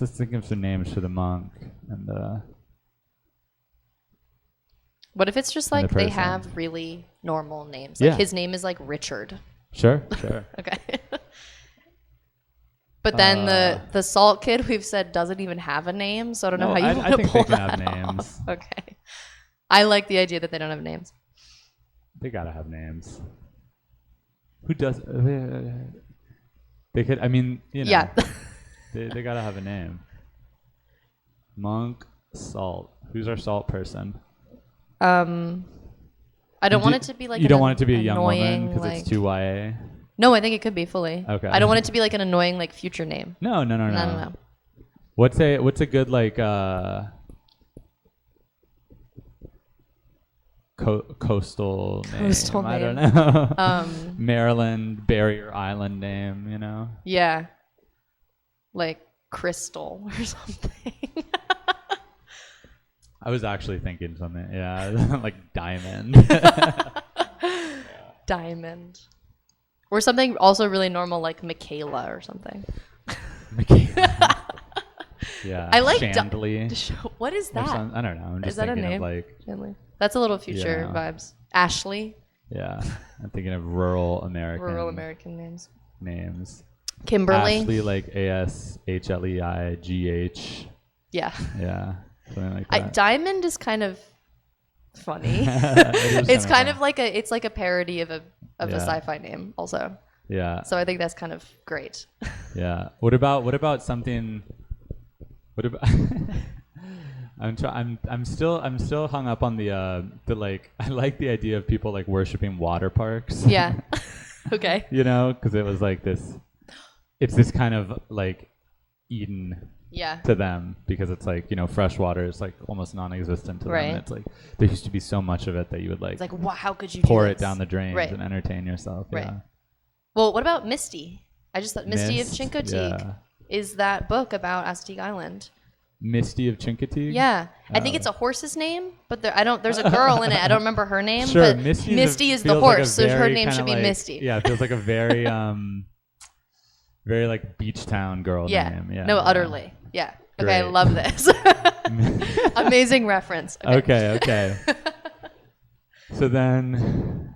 let's think of some names for the monk and what if it's just like they have really normal names? Like his name is like Richard. Sure. Okay. But then the salt kid we've said doesn't even have a name, so I don't know how you want to pull that off. I think they can have names. Okay. I like the idea that they don't have names. They gotta have names. Who does? They could. I mean, you know. Yeah. they gotta have a name. Monk, salt. Who's our salt person? I don't want it to be like. You don't want it to be a young woman because it's too YA. No, I think it could be fully. Okay. I don't want it to be like an annoying like future name. No. What's a good like coastal name? I don't know. Maryland Barrier Island name, you know? Yeah. Like Crystal or something. I was actually thinking something. Yeah, like Diamond. Diamond. Or something also really normal like Michaela or something. Michaela. Yeah. I like Chandley. What is that? I don't know. I'm just is that a name? Chandley. That's a little future vibes. Ashley. Yeah. I'm thinking of rural American names. Kimberly. Ashley like ASHLEIGH. Yeah. Yeah. Something like that. Diamond is kind of funny. It's kind of like a parody of a sci-fi name also. Yeah. So I think that's kind of great. Yeah. What about something? What I'm still hung up on the like. I like the idea of people like worshiping water parks. Yeah. Okay. You know, because it was like this. It's this kind of like Eden. Yeah. To them, because it's like, you know, fresh water is like almost non-existent to right. them. It's like there used to be so much of it that you would like. It's like, wow, how could you pour do it down the drains right. and entertain yourself? Right. Yeah. Well, what about Misty? I just thought Misty of Mist, Chincoteague is that book about Aztec Island. Misty of Chincoteague? Yeah. I think it's a horse's name, but there's a girl in it. I don't remember her name, sure, but Misty is the horse, like so her name should be like, Misty. Yeah, it feels like a very very like beach town girl name. Yeah. No, yeah. utterly. Yeah. Okay, Great. I love this. Amazing reference. Okay. So then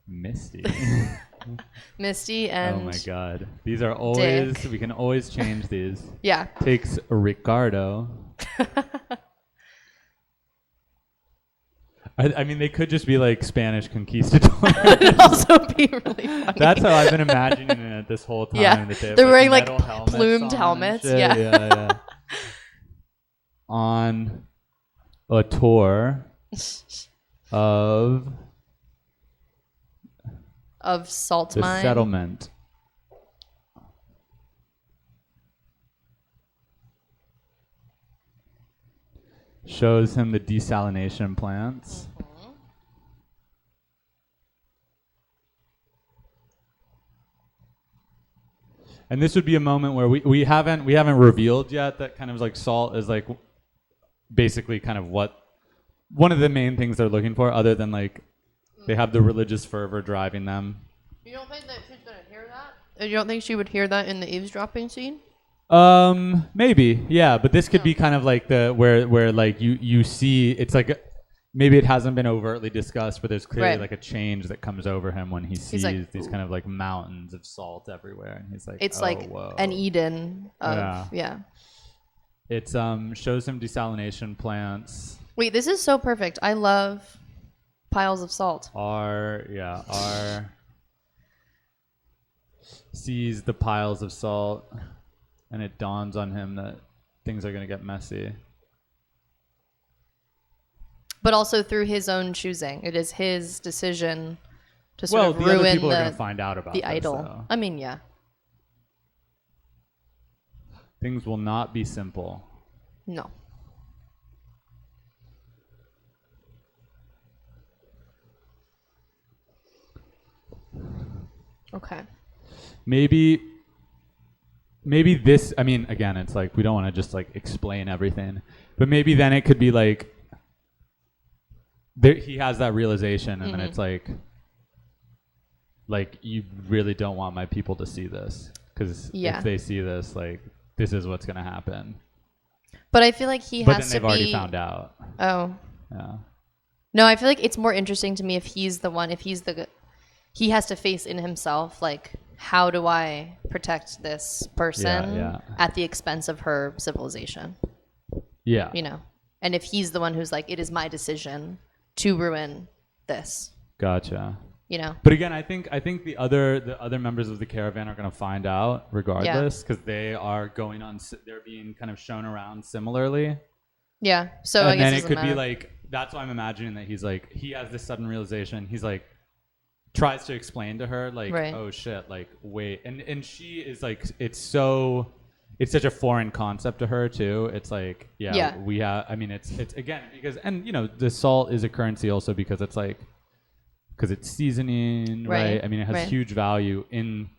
Misty. Misty and oh my god. These are always Dick. We can always change these. Yeah. Takes Ricardo. I mean, they could just be like Spanish conquistadors. It'd also be really funny. That's how I've been imagining it this whole time. Yeah. That They're wearing metal like plumed helmets. Yeah. Yeah. On a tour of salt the mine. settlement. Shows him the desalination plants. Mm-hmm. And this would be a moment where we haven't revealed yet that kind of like salt is like basically kind of what one of the main things they're looking for, other than like they have the religious fervor driving them. You don't think that she's gonna hear that? You don't think she would hear that in the eavesdropping scene? Maybe, yeah, but this could be kind of like the where like you see it's like maybe it hasn't been overtly discussed, but there's clearly like a change that comes over him when he sees like, these kind of like mountains of salt everywhere, and he's like, it's oh, like whoa. an Eden of yeah. It's shows him desalination plants. Wait, this is so perfect. I love piles of salt. R sees the piles of salt. And it dawns on him that things are going to get messy. But also through his own choosing. It is his decision to sort of the ruin other people are going to find out about the this, idol. though. I mean, yeah. Things will not be simple. No. Okay. Maybe this, I mean, again, it's like we don't want to just like explain everything, but maybe then it could be like he has that realization, and then it's like you really don't want my people to see this, because if they see this, like this is what's going to happen. But I feel like he has to be... But then they've already found out. Oh. Yeah. No, I feel like it's more interesting to me if he's the one, he has to face in himself, like, how do I protect this person at the expense of her civilization? Yeah. You know? And if he's the one who's like, it is my decision to ruin this. Gotcha. You know? But again, I think the other members of the caravan are going to find out regardless, because they are going on, they're being kind of shown around similarly. Yeah. So and I guess then it could be like, that's why I'm imagining that he's like, he has this sudden realization. He's like, tries to explain to her like, oh shit, like wait, and she is like, it's such a foreign concept to her too. It's like, we have, I mean, it's again, because, and you know, the salt is a currency also because it's like, because it's seasoning, right? I mean, it has huge value in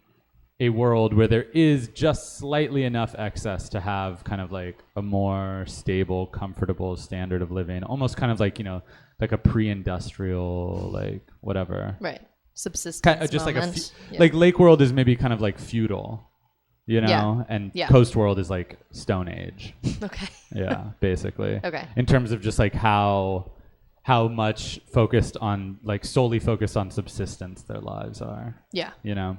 a world where there is just slightly enough excess to have kind of like a more stable, comfortable standard of living, almost kind of like, you know, like a pre-industrial, like whatever. Right. Subsistence kind of just moment. Like Lake World is maybe kind of like feudal, you know, and Coast World is like Stone Age. Okay. Yeah, basically. Okay. In terms of just like how much focused on, like solely focused on subsistence their lives are. Yeah. You know?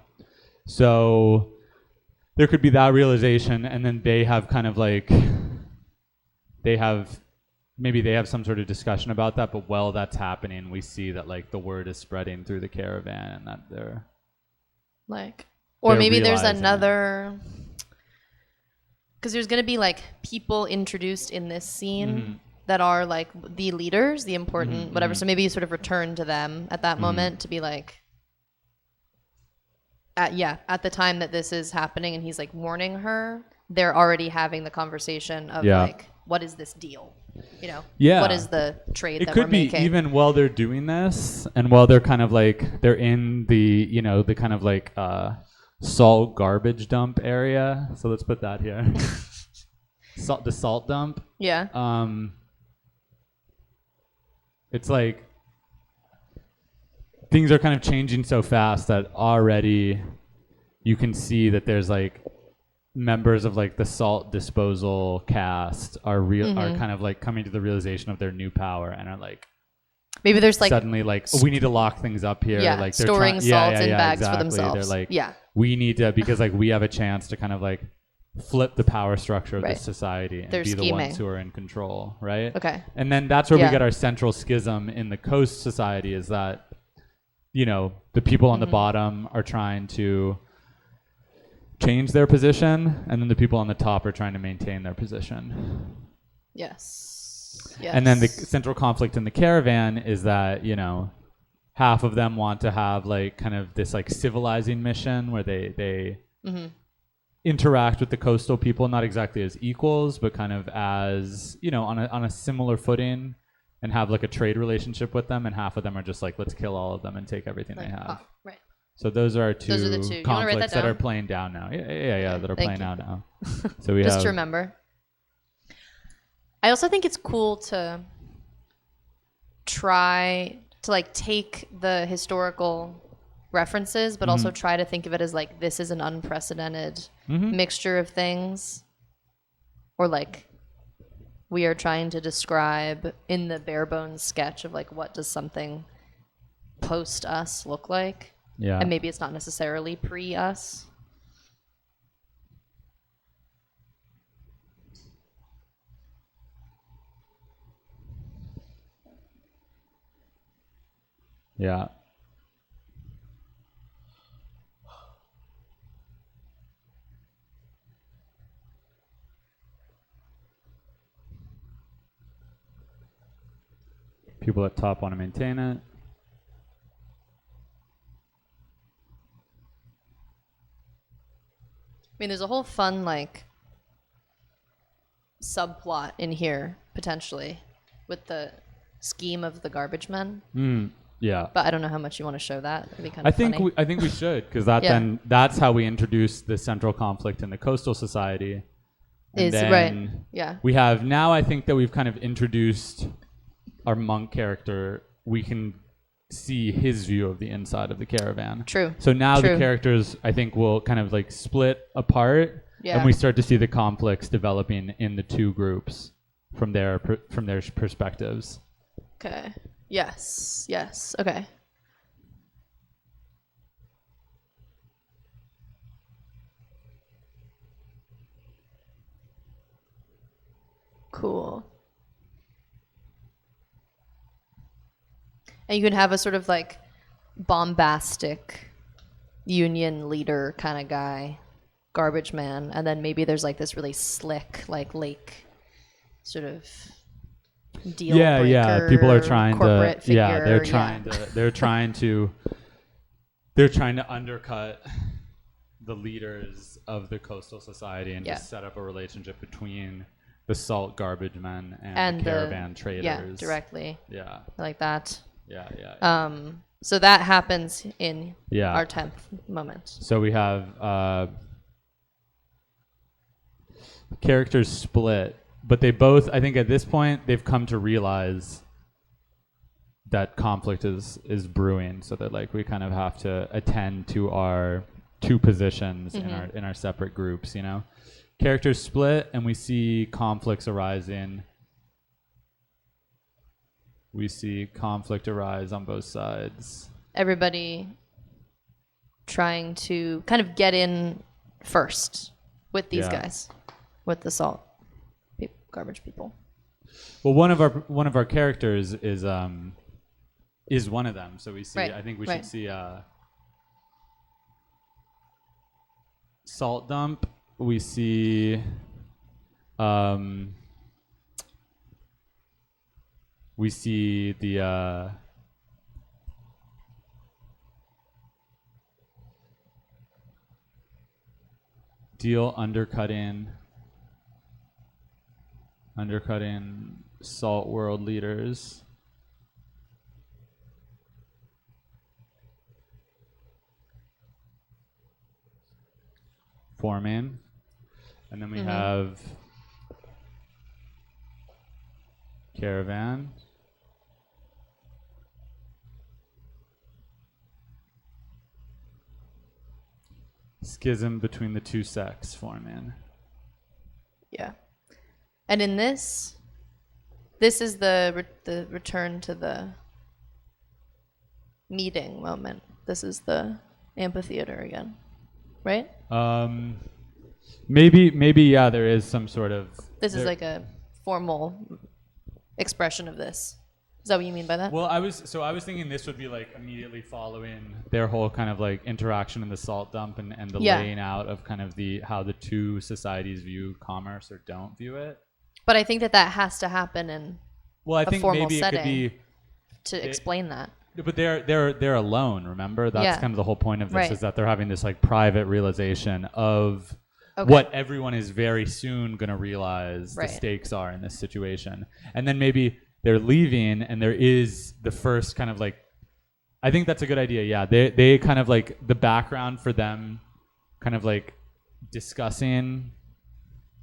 So there could be that realization, and then they have kind of like, maybe they have some sort of discussion about that, but while that's happening, we see that like the word is spreading through the caravan, and that they're like, or maybe there's another, because there's going to be like people introduced in this scene that are like the leaders, the important whatever. So maybe you sort of return to them at that moment to be like, at the time that this is happening and he's like warning her, they're already having the conversation of like, what is this deal? You know, what is the trade that we're making? It could be even while they're doing this and while they're kind of like, they're in the, you know, the kind of like salt garbage dump area. So let's put that here. The salt dump. Yeah. It's like things are kind of changing so fast that already you can see that there's like members of like the salt disposal cast are kind of like coming to the realization of their new power and are like, maybe there's like suddenly like we need to lock things up here. Yeah, like storing salt in bags exactly. for themselves. They're like, we need to, because like we have a chance to kind of like flip the power structure of this society and be the ones who are in control, right? Okay. And then that's where we get our central schism in the coast society, is that, you know, the people on the bottom are trying to change their position, and then the people on the top are trying to maintain their position. Yes. And then the central conflict in the caravan is that, you know, half of them want to have like kind of this like civilizing mission where they interact with the coastal people, not exactly as equals, but kind of as, you know, on a similar footing, and have like a trade relationship with them. And half of them are just like, let's kill all of them and take everything they have. Right. So those are Those are the two. conflicts that are playing down now. Yeah, that are playing out now. So we just to remember. I also think it's cool to try to like take the historical references, but also try to think of it as like, this is an unprecedented mixture of things, or like we are trying to describe in the bare bones sketch of like, what does something post us look like? Yeah. And maybe it's not necessarily pre us. Yeah. People at top want to maintain it. I mean, there's a whole fun, like, subplot in here, potentially, with the scheme of the garbage men. Yeah. But I don't know how much you want to show that. It'd be kind of funny. I think we should, because then that's how we introduce the central conflict in the coastal society. And right. Yeah. We have now, I think that we've kind of introduced our monk character. We can see his view of the inside of the caravan. True. So now the characters, I think, will kind of like split apart, and we start to see the conflicts developing in the two groups from their perspectives. Okay. Yes. Okay. Cool. And you can have a sort of like bombastic union leader kind of guy, garbage man, and then maybe there's like this really slick, like lake sort of deal breaker. People are trying to figure, they're trying to undercut the leaders of the coastal society and just set up a relationship between the salt garbage men and the caravan traders. Yeah, directly. Yeah. Like that. Yeah. So that happens in our 10th moment. So we have characters split, but they both, I think at this point, they've come to realize that conflict is brewing, so that like we kind of have to attend to our two positions in our separate groups, you know. Characters split, and we see conflicts arising. We see conflict arise on both sides. Everybody trying to kind of get in first with these guys, with the salt garbage people. Well, one of our characters is one of them. So we see. I think we should see salt dump. We see We see the deal undercutting Salt World leaders. Forming. And then we have Caravan. Schism between the two sects forming. Yeah. And in this is the return to the meeting moment. This is the amphitheater again, right? Maybe yeah, there is some sort of... This is like a formal expression of this. Is that what you mean by that? Well, I was thinking this would be like immediately following their whole kind of like interaction in the salt dump and the laying out of kind of how the two societies view commerce or don't view it. But I think that has to happen in I think formal maybe setting it could be to explain that. But they're alone, remember? That's kind of the whole point of this, is that they're having this like private realization of what everyone is very soon going to realize the stakes are in this situation. And then maybe they're leaving and there is the first kind of like, I think that's a good idea. Yeah, they kind of like the background for them kind of like discussing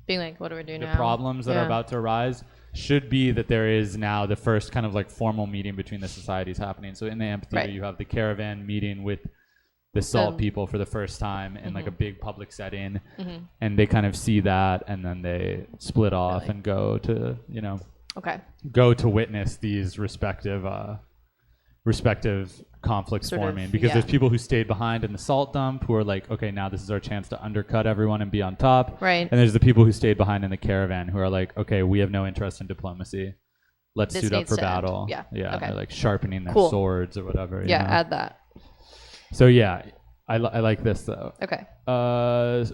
being like, what do we do now? The problems that are about to arise should be that there is now the first kind of like formal meeting between the societies happening. So in the amphitheater, you have the caravan meeting with the salt people for the first time in like a big public setting, and they kind of see that, and then they split off and go to, go to witness these respective conflicts forming, because there's people who stayed behind in the salt dump who are like, okay, now this is our chance to undercut everyone and be on top. Right. And there's the people who stayed behind in the caravan who are like, okay, we have no interest in diplomacy. Let's suit up for battle. Yeah. Yeah. Okay. They're like sharpening their swords or whatever. Yeah. Add that. So yeah, I like this though. Okay.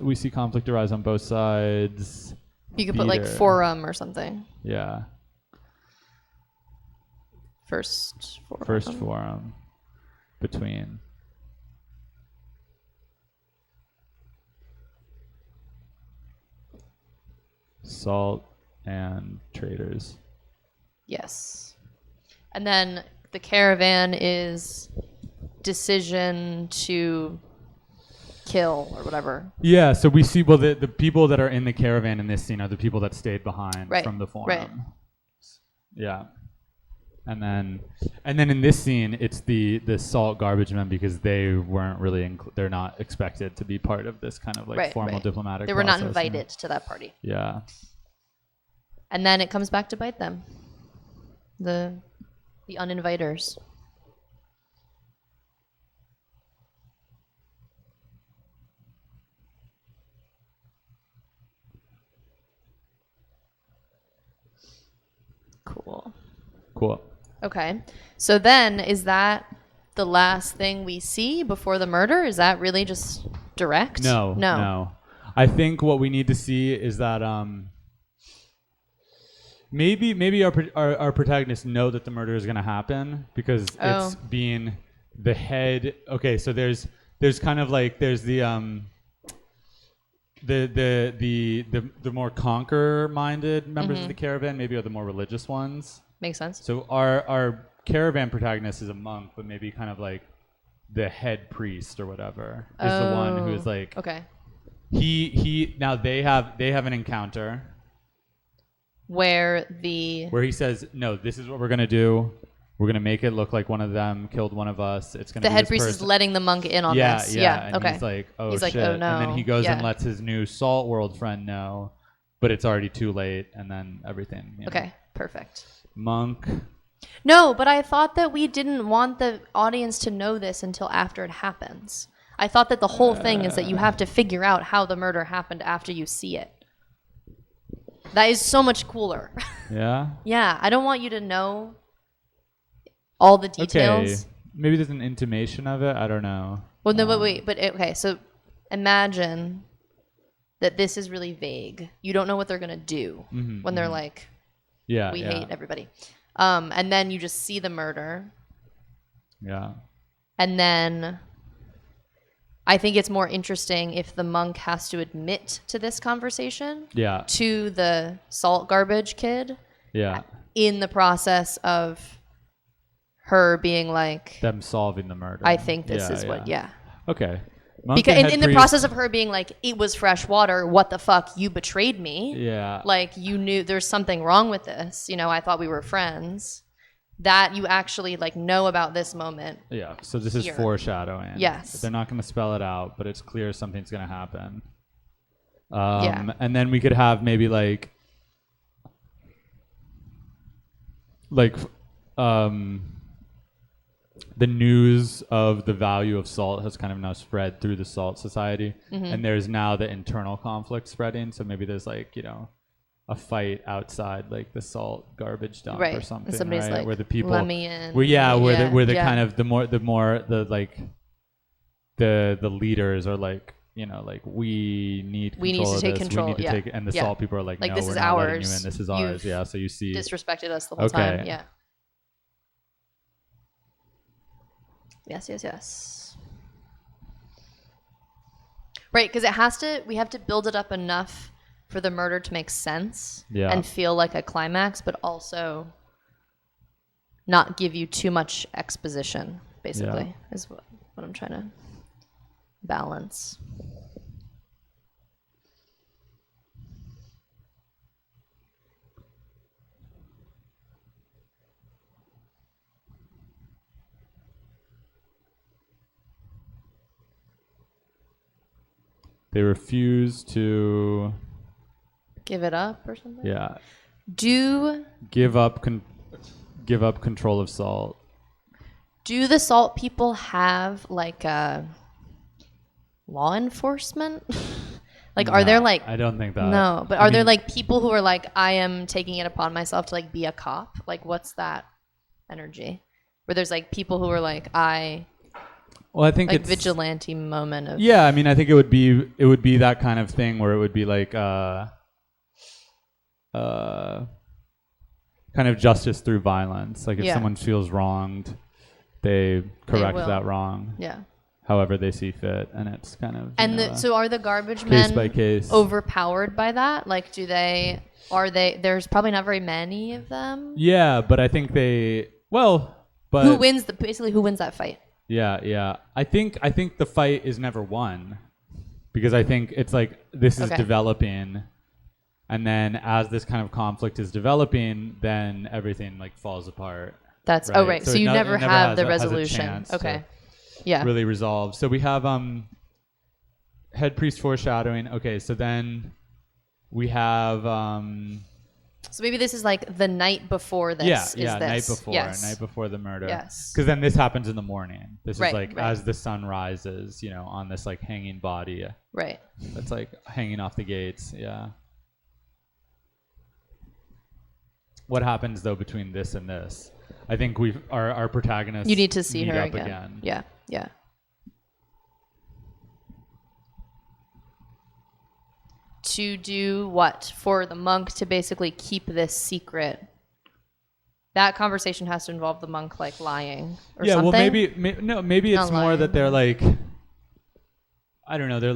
We see conflict arise on both sides. You could put like forum or something. Yeah. First forum between salt and traders. Yes. And then the caravan is decision to kill or whatever. Yeah, so we see, well, the people that are in the caravan in this scene are the people that stayed behind from the forum. Right. Yeah. And then in this scene, it's the salt garbage men, because they weren't really they're not expected to be part of this kind of like formal diplomatic. They were not invited to that party. Yeah. And then it comes back to bite them. The uninviters. Cool. Okay. So then, is that the last thing we see before the murder? Is that really just direct? No. I think what we need to see is that maybe our protagonists know that the murder is going to happen, because it's being the head. Okay, so there's kind of like there's the more conquer-minded members of the caravan, maybe are the more religious ones. Makes sense. So our caravan protagonist is a monk, but maybe kind of like the head priest or whatever is the one who is like, okay. He now they have an encounter where he says, no, this is what we're gonna do. We're gonna make it look like one of them killed one of us. It's gonna. The head priest is letting the monk in on this. Yeah. And okay. he's like, oh he's shit. Like, oh no. And then he goes and lets his new Salt World friend know, but it's already too late. And then everything. Okay. Perfect. Monk. No, but I thought that we didn't want the audience to know this until after it happens. I thought that the whole thing is that you have to figure out how the murder happened after you see it. That is so much cooler. Yeah? Yeah, I don't want you to know all the details. Okay. Maybe there's an intimation of it. I don't know. Well, no, but wait. But okay, so imagine that this is really vague. You don't know what they're gonna do when they're like, yeah, we hate everybody. And then you just see the murder. Yeah. And then I think it's more interesting if the monk has to admit to this conversation to the salt garbage kid in the process of her being like, them solving the murder. I think this is what, Okay. Because in the process of her being like, it was fresh water, what the fuck, you betrayed me. Yeah. Like, you knew there's something wrong with this. You know, I thought we were friends. That you actually like know about this moment. Yeah. So this is foreshadowing. Yes. They're not going to spell it out, but it's clear something's going to happen. And then we could have maybe the news of the value of salt has kind of now spread through the Salt Society, and there's now the internal conflict spreading. So maybe there's like, you know, a fight outside like the salt garbage dump or something, and somebody's right? like, Where the people, let me in. Where the kind of the more the leaders are like, you know, like we need to of take this. control. We need to take, and the salt people are like, no, this we're is not letting ours. you in. This is ours. Yeah. So you see, disrespected us the whole time. Yeah. Yes. Right, because we have to build it up enough for the murder to make sense and feel like a climax, but also not give you too much exposition, basically, is what I'm trying to balance. they refuse to give it up or something. Yeah. Give up control of salt. Do the salt people have like a law enforcement? Are there like? I don't think that. No, but are there like people who are like, I am taking it upon myself to like be a cop? Like, what's that energy? Where there's like people who are like, well, I think like it's vigilante moment of. Yeah, I mean, I think it would be that kind of thing where it would be like kind of justice through violence. Like if someone feels wronged, they correct that wrong. Yeah. However they see fit, and it's kind of. And so are the garbage case men by case overpowered by that? Like, are they? There's probably not very many of them. Yeah, but I think but who wins who wins that fight? Yeah. I think the fight is never won, because I think it's like this is developing, and then as this kind of conflict is developing, then everything like falls apart. That's right. So you never have the resolution. Okay. Yeah. Really resolve. So we have head priest foreshadowing. Okay, so then we have so maybe this is like the night before this. Night before the murder. Yes. Because then this happens in the morning. This is right. as the sun rises, you know, on this like hanging body. Right. That's like hanging off the gates. Yeah. What happens though between this and this? I think our protagonist. You need to see her again. Yeah. To do what? For the monk to basically keep this secret. That conversation has to involve the monk like lying or something. Well, maybe it's more that they're like, I don't know, they're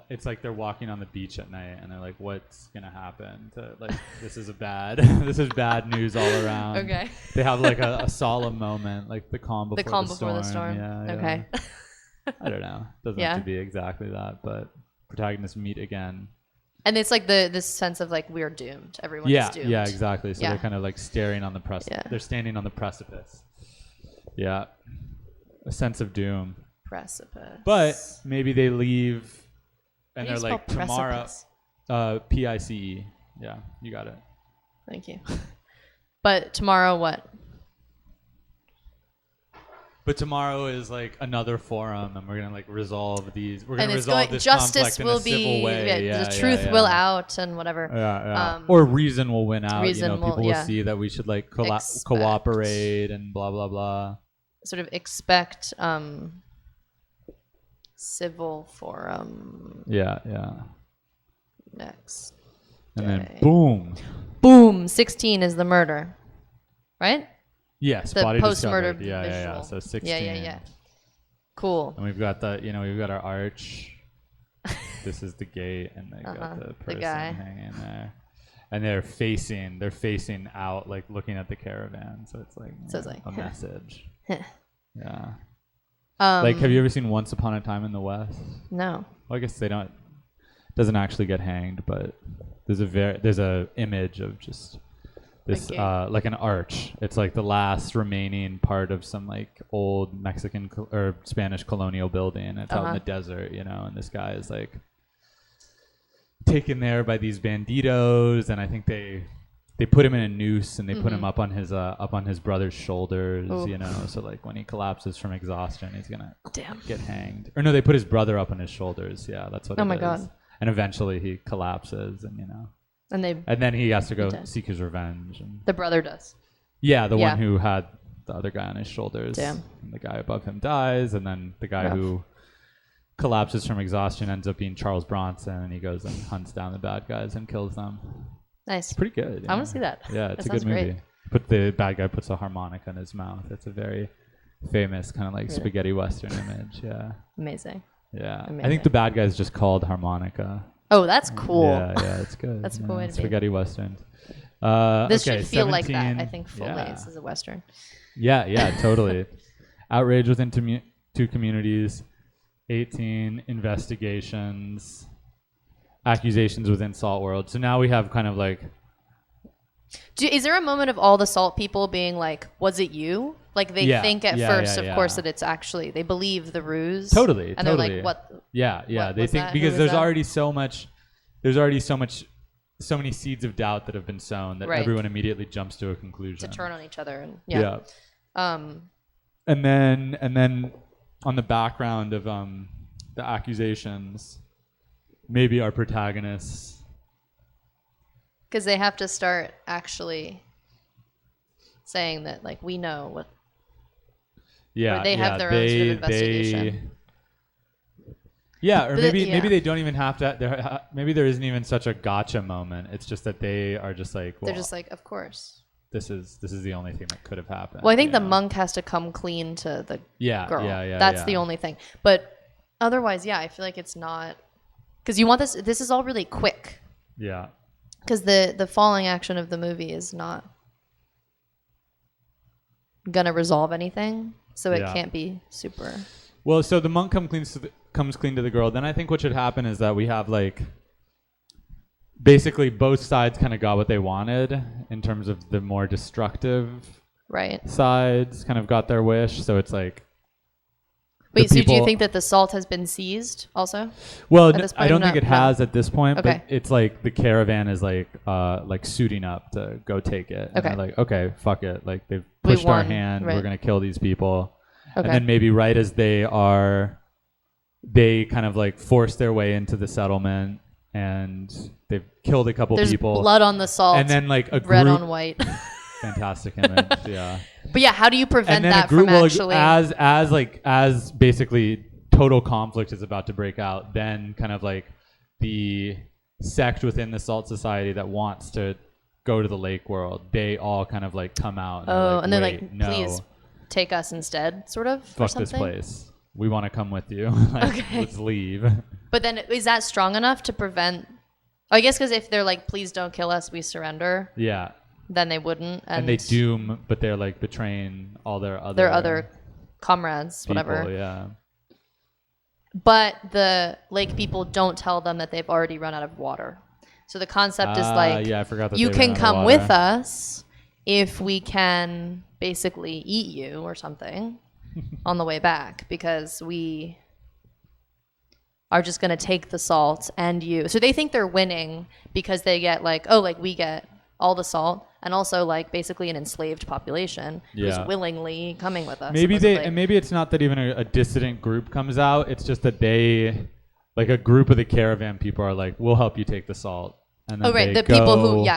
it's like they're walking on the beach at night and they're like, what's gonna happen to like this is bad news all around. Okay. They have like a solemn moment, like the calm before the storm. Yeah. Okay. I don't know. Doesn't have to be exactly that, but protagonists meet again. And it's like this sense of like we're doomed. Everyone is doomed. Yeah, exactly. So they're kind of like staring on the precipice. Yeah. They're standing on the precipice. Yeah. A sense of doom. Precipice. But maybe they leave and they're like tomorrow. PICE. Yeah, you got it. Thank you. But tomorrow what? But tomorrow is like another forum, and we're gonna like resolve these. We're gonna resolve this justice conflict in will a civil way. The truth will out, and whatever. Yeah. Or reason will win out. People will see that we should like cooperate and blah blah blah. Sort of expect Civil Forum. Yeah. Next. And then day. boom. 16 is the murder, right? Yes, The body post-murder discovered. Yeah. visual. So 16. Yeah. Cool. And we've got we've got our arch. This is the gate, and they got the person hanging there. And they're facing out, like looking at the caravan. So it's like, a message. Yeah. Like, have you ever seen Once Upon a Time in the West? No. Well, I guess doesn't actually get hanged, but there's a image of just this like an arch. It's like the last remaining part of some like old Mexican or Spanish colonial building. It's out in the desert, and this guy is like taken there by these banditos, and I think they put him in a noose and they put him up on his brother's shoulders. Ooh. So like when he collapses from exhaustion, he's gonna get hanged. Or no, they put his brother up on his shoulders. Yeah, that's what. Oh my god! And eventually he collapses, and then he has to go seek his revenge. And the brother does. Yeah, the one who had the other guy on his shoulders. Damn. And the guy above him dies, and then the guy who collapses from exhaustion ends up being Charles Bronson, and he goes and hunts down the bad guys and kills them. Nice. It's pretty good. I want to see that. Yeah, it's that a good movie. Great. But the bad guy puts a harmonica in his mouth. It's a very famous kind of like spaghetti western image. Yeah. Amazing. Yeah. I think the bad guy is just called Harmonica. Oh, that's cool. Yeah, it's good. That's a cool way to spaghetti western. This should feel 17, like that. I think Full Lace is a western. Yeah, totally. Outrage within two communities. 18 investigations. Accusations within Salt World. So now we have kind of like... Is there a moment of all the Salt people being like, was it you? Like they think at first, of course, that it's actually, they believe the ruse. Totally. And they're like, what? Yeah. What they think, because there's already so many seeds of doubt that have been sown that everyone immediately jumps to a conclusion. To turn on each other. And then on the background of the accusations, maybe our protagonists, because they have to start actually saying that, like, we know what. Yeah, they have their own sort of investigation. Or maybe they don't even have to. Maybe there isn't even such a gotcha moment. It's just that they are just like. Well, they're just like, of course. This is the only thing that could have happened. Well, I think the monk has to come clean to the girl. Yeah. That's the only thing. But otherwise, I feel like it's not, because you want this. This is all really quick. Yeah. Because the falling action of the movie is not gonna resolve anything, so it can't be super. Well, so the monk comes clean to the girl. Then I think what should happen is that we have like basically both sides kind of got what they wanted in terms of the more destructive sides kind of got their wish. So it's like. Wait, so do you think that the salt has been seized also? Well, I don't think it has at this point, but it's like the caravan is like suiting up to go take it. And they're like, okay, fuck it. Like they've pushed our hand. We're going to kill these people. And then maybe right as they kind of like force their way into the settlement and they've killed a couple people. There's blood on the salt. And then like a red group, on white. Fantastic image, yeah. But how do you prevent that from actually... As basically total conflict is about to break out, then kind of like the sect within the Salt Society that wants to go to the lake world, they all kind of like come out. And they're like, please take us instead, sort of? Fuck this place. We want to come with you. Let's leave. But then is that strong enough to prevent... I guess because if they're like, please don't kill us, we surrender. Yeah. Then they wouldn't, and they doom, but they're like betraying all their other comrades, people, whatever. Yeah. But the lake people don't tell them that they've already run out of water. So the concept is like, I forgot that you can come with us if we can basically eat you or something on the way back, because we are just going to take the salt and you. So they think they're winning because they get like, we get all the salt, and also like basically an enslaved population who's willingly coming with us. Maybe maybe it's not that even a dissident group comes out. It's just that they, like a group of the caravan people are like, we'll help you take the salt. And then people who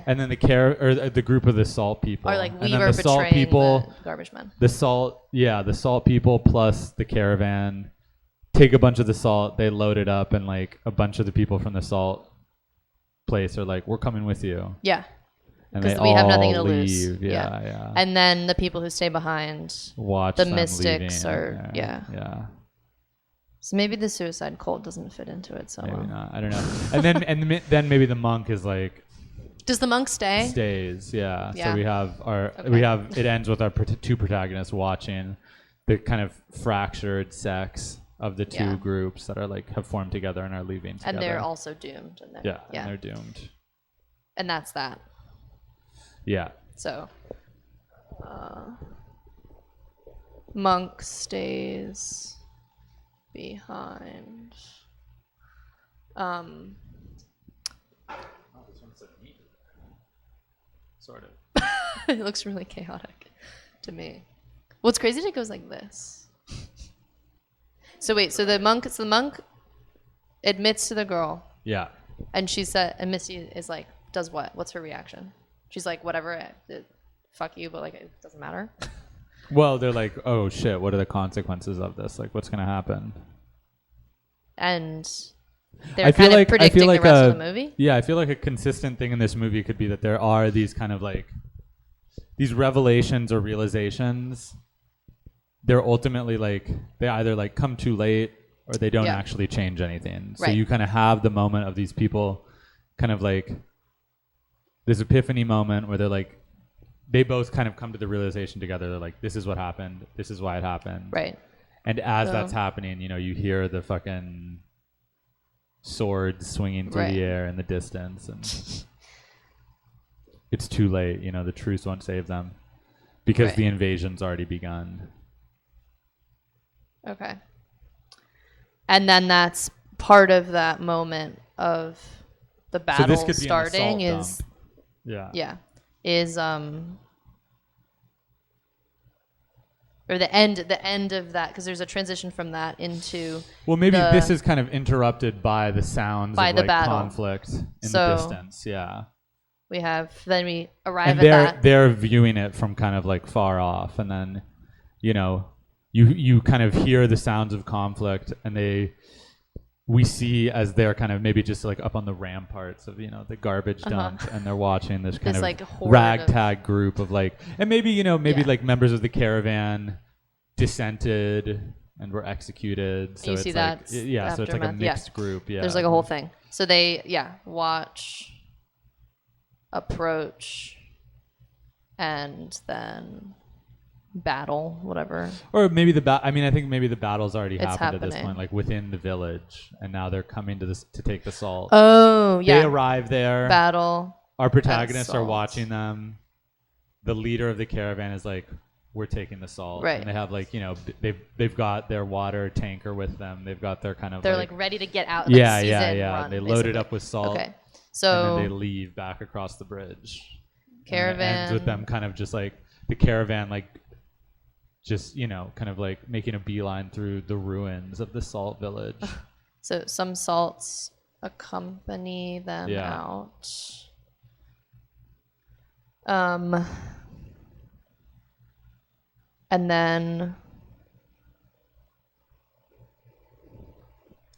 And then the group of the salt people are like, we are betraying the garbage men. The salt people plus the caravan take a bunch of the salt, they load it up, and like a bunch of the people from the salt place are like, we're coming with you. Yeah. And they Because we have nothing to leave. lose. Yeah. And then the people who stay behind, Watch the them mystics leaving. are, Yeah. So maybe the suicide cult doesn't fit into it so Maybe well. not. I don't know. And then maybe the monk is like, Does the monk stay? stays. Yeah. Yeah. So we have it ends with our two protagonists watching the kind of fractured sex of the two groups that are like have formed together and are leaving together. And they're also doomed. And and they're doomed. And that's that. Yeah. So, monk stays behind. Sort of. It looks really chaotic to me. What's crazy is it goes like this. So wait, so the monk admits to the girl. Yeah. And she said, and Missy is like, does what? What's her reaction? She's like, whatever, fuck you, but like it doesn't matter. Well, they're like, oh shit, what are the consequences of this? Like, what's gonna happen? And they're kind of predicting the rest of the movie. Yeah, I feel like a consistent thing in this movie could be that there are these kind of like these revelations or realizations. They're ultimately like they either like come too late or they don't actually change anything. So you kind of have the moment of these people kind of like this epiphany moment where they're like they both kind of come to the realization together. They're like, this is what happened. This is why it happened. Right. And as that's happening, you know, you hear the fucking swords swinging through the air in the distance, and it's too late. You know, the truce won't save them because the invasion's already begun. Okay. And then that's part of that moment of the battle starting is or the end of that, because there's a transition from that into maybe this is kind of interrupted by the sounds of the like battle. conflict in the distance. We arrive and at that. They're viewing it from kind of like far off, and then you know you kind of hear the sounds of conflict, and we see as they're kind of maybe just like up on the ramparts of, you know, the garbage dump, and they're watching this kind of like ragtag group of like, and maybe, you know, like members of the caravan dissented and were executed. So you it's see like, that so it's like a mixed group. Yeah. There's like a whole thing. So they, watch, approach, and then battle, whatever. Or maybe I think maybe the battle's already happened at this point, like within the village, and now they're coming to take the salt. Oh, yeah. They arrive there. Battle. Our protagonists are watching them. The leader of the caravan is like, we're taking the salt. Right. And they have like, you know, they've got their water tanker with them. They've got their kind of they're like ready to get out. Run, they load it up with salt. Okay. So and then they leave back across the bridge. Caravan. And it ends with them kind of just like the caravan like just, you know, kind of like making a beeline through the ruins of the salt village. So some salts accompany them out. And then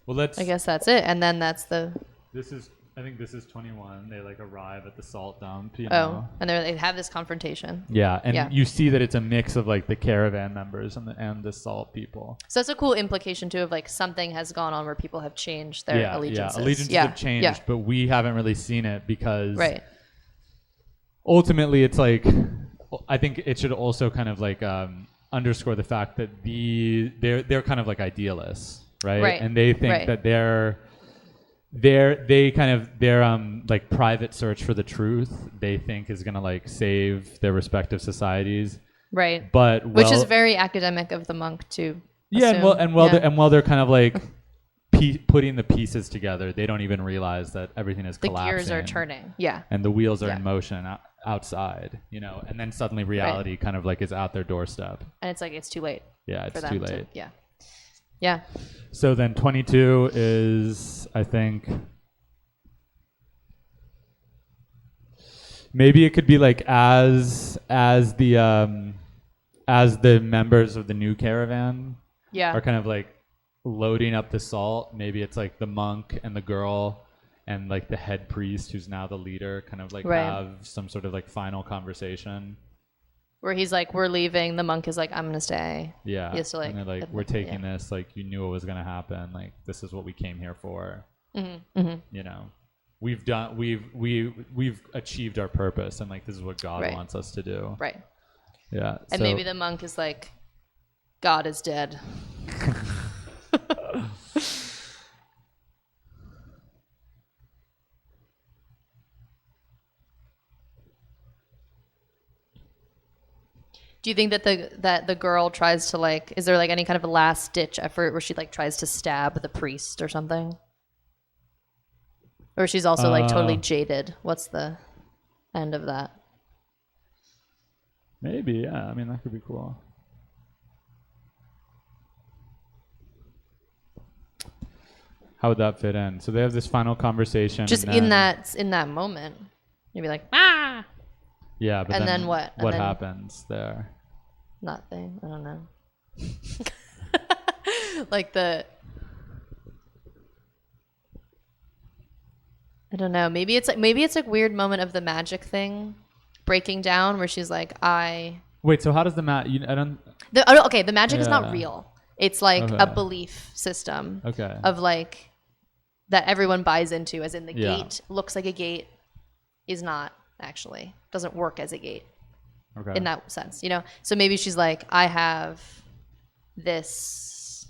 I guess that's it. And then that's I think this is 21. They like arrive at the salt dump, you know. And they have this confrontation. Yeah, and you see that it's a mix of like the caravan members and the salt people. So that's a cool implication too of like something has gone on where people have changed their allegiances. Yeah, allegiances have changed, but we haven't really seen it because ultimately it's like I think it should also kind of like underscore the fact that they're kind of like idealists, right? And they think that their like private search for the truth they think is gonna like save their respective societies, right? But which is very academic of the monk to assume. While they're kind of like putting the pieces together, they don't even realize that everything is collapsing. The gears are turning, and the wheels are in motion outside, you know, and then suddenly reality kind of like is at their doorstep, and it's like it's too late. It's too late. Yeah. So then 22 is, I think, maybe it could be like as the members of the new caravan are kind of like loading up the salt. Maybe it's like the monk and the girl and like the head priest, who's now the leader, kind of like have some sort of like final conversation. Where he's like, we're leaving. The monk is like, I'm going to stay. Yeah. He has to, like, and they're like, we're taking this. Like, you knew what was going to happen. Like, this is what we came here for. You know, we've achieved our purpose, and like, this is what God wants us to do. Right. Yeah. And maybe the monk is like, God is dead. Do you think that the girl tries to like, is there like any kind of a last ditch effort where she like tries to stab the priest or something? Or she's also like totally jaded? What's the end of that? Maybe, yeah. I mean, that could be cool. How would that fit in? So they have this final conversation. Just in that moment, you'd be like, ah. Yeah, but then what? What happens there? Nothing. I don't know. Like I don't know. Maybe it's like weird moment of the magic thing breaking down where she's like, Wait. So how does the magic? I don't. The magic is not real. It's like a belief system. Okay. Of like that everyone buys into, as in the gate looks like a gate, is not actually, doesn't work as a gate. Okay. In that sense, you know. So maybe she's like, I have this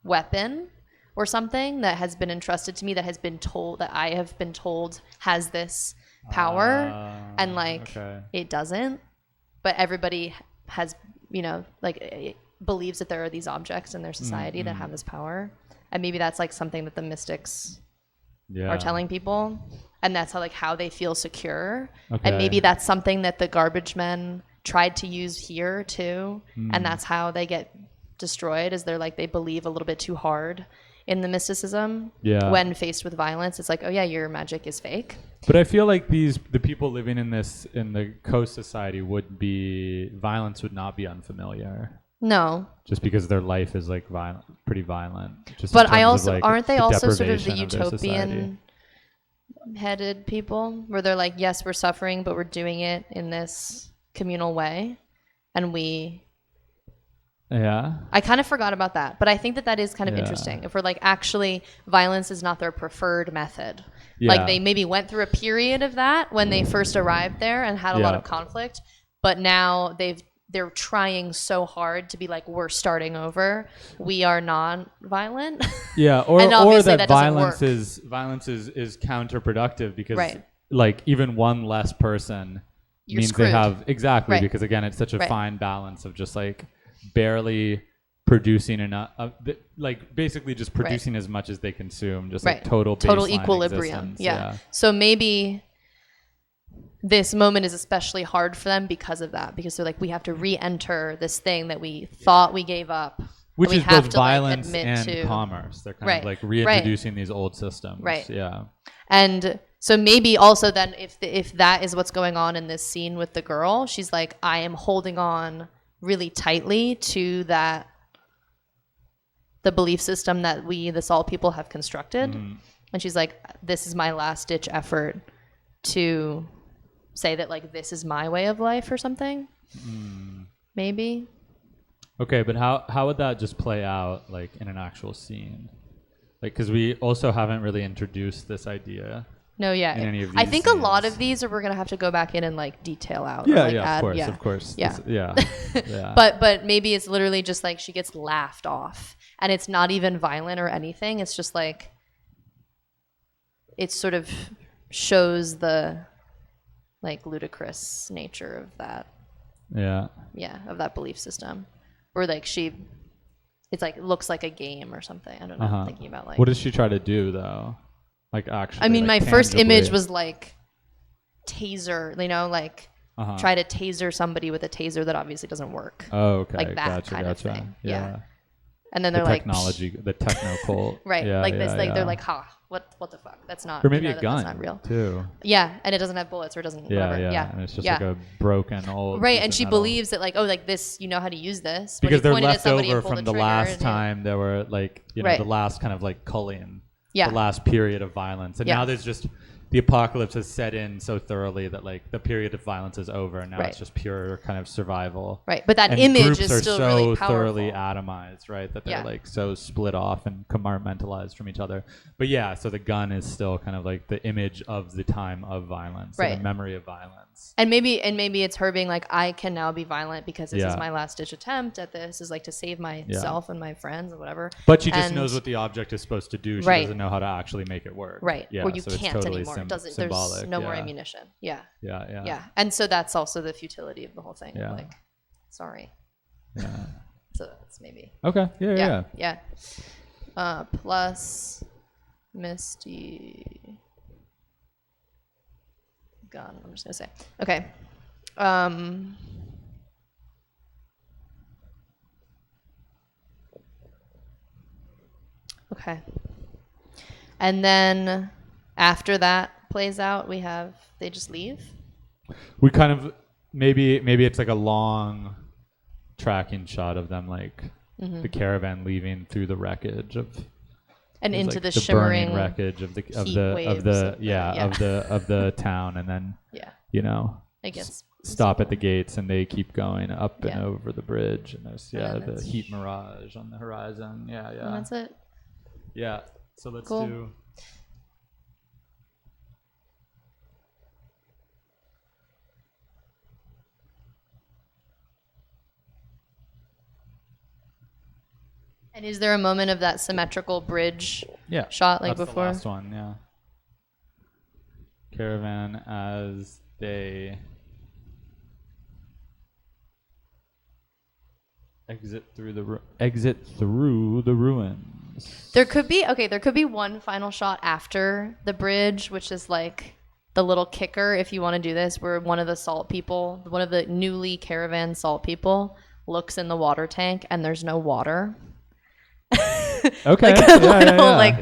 weapon or something that has been entrusted to me, that I have been told has this power, and like it doesn't, but everybody has, you know, like believes that there are these objects in their society that have this power, and maybe that's like something that the mystics are telling people, and that's how they feel secure. And maybe that's something that the garbage men tried to use here too, and that's how they get destroyed, is they believe a little bit too hard in the mysticism. When faced with violence, it's like, oh yeah, your magic is fake. But I feel like the people living in the coast society violence would not be unfamiliar. No. Just because their life is like pretty violent. But aren't they also sort of the utopian headed people, where they're like, yes, we're suffering, but we're doing it in this communal way, and I kind of forgot about that, but I think that is kind of interesting. If we're like, actually, violence is not their preferred method. Like they maybe went through a period of that when they first arrived there and had a lot of conflict, but now they're trying so hard to be like, we're starting over. We are non-violent. Yeah, or that violence is counterproductive, because like even one less person means screwed. They have because again, it's such a fine balance of just like barely producing enough, like basically just producing as much as they consume, just like total equilibrium. Yeah. So maybe this moment is especially hard for them because of that, because they're like, we have to re-enter this thing that we thought we gave up, which is both violence and commerce. They're kind of like reintroducing these old systems. Yeah. And so maybe also then if that is what's going on in this scene with the girl, she's like, I am holding on really tightly to the belief system that the Salt people have constructed. And she's like, this is my last ditch effort to say that like this is my way of life or something. Maybe. Okay, but how would that just play out like in an actual scene? Like, because we also haven't really introduced this idea. No, yeah. In any of these I think scenes. a lot of these we're gonna have to go back in and like detail out. Yeah, or, like, yeah, add, of course. Yeah. Yeah. But maybe it's literally just like she gets laughed off, and it's not even violent or anything. It's just like it sort of shows the like ludicrous nature of that. Yeah. Yeah, of that belief system, or like it's like looks like a game or something. I don't know. I'm thinking about like, what does she try to do though? Like actually, I mean, like, my first image was like taser, you know, like try to taser somebody with a taser that obviously doesn't work. Oh, okay. Like that gotcha. of thing. Yeah. And then the they're like, technology, the techno cult. right? Yeah, like this, yeah, like yeah. they're like, what the fuck? That's not. Or maybe you know, a gun That's not real. too. Yeah, and it doesn't have bullets, or it doesn't. Yeah, whatever. yeah, and it's just like a broken old. Right, piece and of she metal. believes that like, oh, like this, you know how to use this. Because they're pointed at left somebody and over pulled from the the trigger last and, time there were like, you know, Right. the last kind of like culling, Yeah. the last period of violence, and Yeah. now there's just the apocalypse has set in so thoroughly that like the period of violence is over, and now Right. it's just pure kind of survival. Right, but that And image groups is are still so really powerful. thoroughly atomized, right? That they're Yeah. like so split off and compartmentalized from each other. But yeah, so the gun is still kind of like the image of the time of violence, Right. or the memory of violence. And maybe it's her being like, I can now be violent because this Yeah. is my last ditch attempt at this, is like to save myself and my friends and whatever. But she just And- knows what the object is supposed to do. She Right. doesn't know how to actually make it work. Right. Yeah, Or you so it's can't totally anymore. It doesn't. symbolic. There's no more yeah. ammunition. Yeah. Yeah, yeah. Yeah. And so that's also the futility of the whole thing. Yeah. Like, sorry. Yeah. So that's maybe. Okay. Yeah, yeah. Yeah. Plus Misty gun. I'm just gonna say. Okay. Okay. And then after that plays out, they just leave. We kind of maybe it's like a long tracking shot of them, like the caravan leaving through the wreckage of And there's, into like, the burning shimmering wreckage of the heat waves of the town, and then yeah, you know I guess stop at the gates, and they keep going up and Yeah. over the bridge, and there's And then the it's- heat mirage on the horizon. Yeah, and yeah, that's it. yeah. So let's Cool. do. And is there a moment of that symmetrical bridge Yeah, shot like that's before? the last one. Yeah. Caravan as they exit through the ruins. There could be one final shot after the bridge, which is like the little kicker if you want to do this, where one of the newly caravan salt people looks in the water tank and there's no water. Okay. Like yeah, a little yeah. like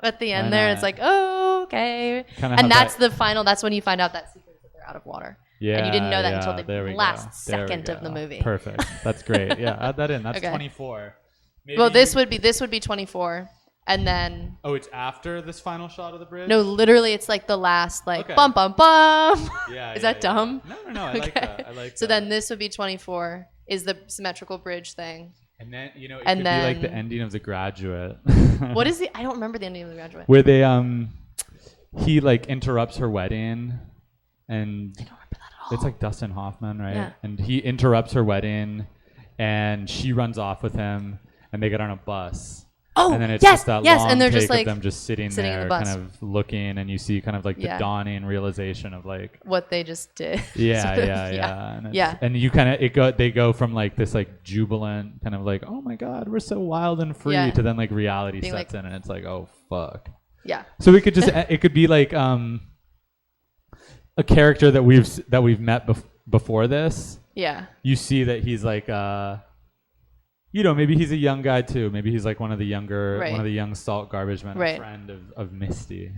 at the end Why there, not? it's like, oh, okay. Kinda And have that's that- the final. That's when you find out that secret that they're out of water. Yeah, and you didn't know that yeah, until there the we last go. There we second of the go. movie. Perfect. That's great. Yeah, add that in. That's Okay. 24. Maybe Well, this would be 24, and then Oh, it's after this final shot of the bridge? no, literally, it's like the last like Okay. bum bum bum. Yeah. Is yeah, that yeah. dumb? No. I like that. I like So that. then this would be 24. Is the symmetrical bridge thing? And then it and could be like the then- ending of The Graduate. What is the? I don't remember the ending of The Graduate. Where they he like interrupts her wedding, and I don't remember that at all. it's like Dustin Hoffman, right? Yeah. And he interrupts her wedding, and she runs off with him, and they get on a bus. Oh, And then it's yes, just that yes, long and they're take just like of them just sitting in there, the bus. kind of looking, and you see kind of like the Yeah. dawning realization of like, what they just did. yeah, Sort of, yeah. And, Yeah. and you kind of they go from like this like jubilant kind of like, oh my God, we're so wild and free, Yeah. to then like reality Being sets like- in, and it's like, oh fuck. Yeah. So we could just it could be like a character that we've met before this. Yeah. You see that he's like maybe he's a young guy too. Maybe he's like one of the young salt garbage men, Right. a friend of Misty.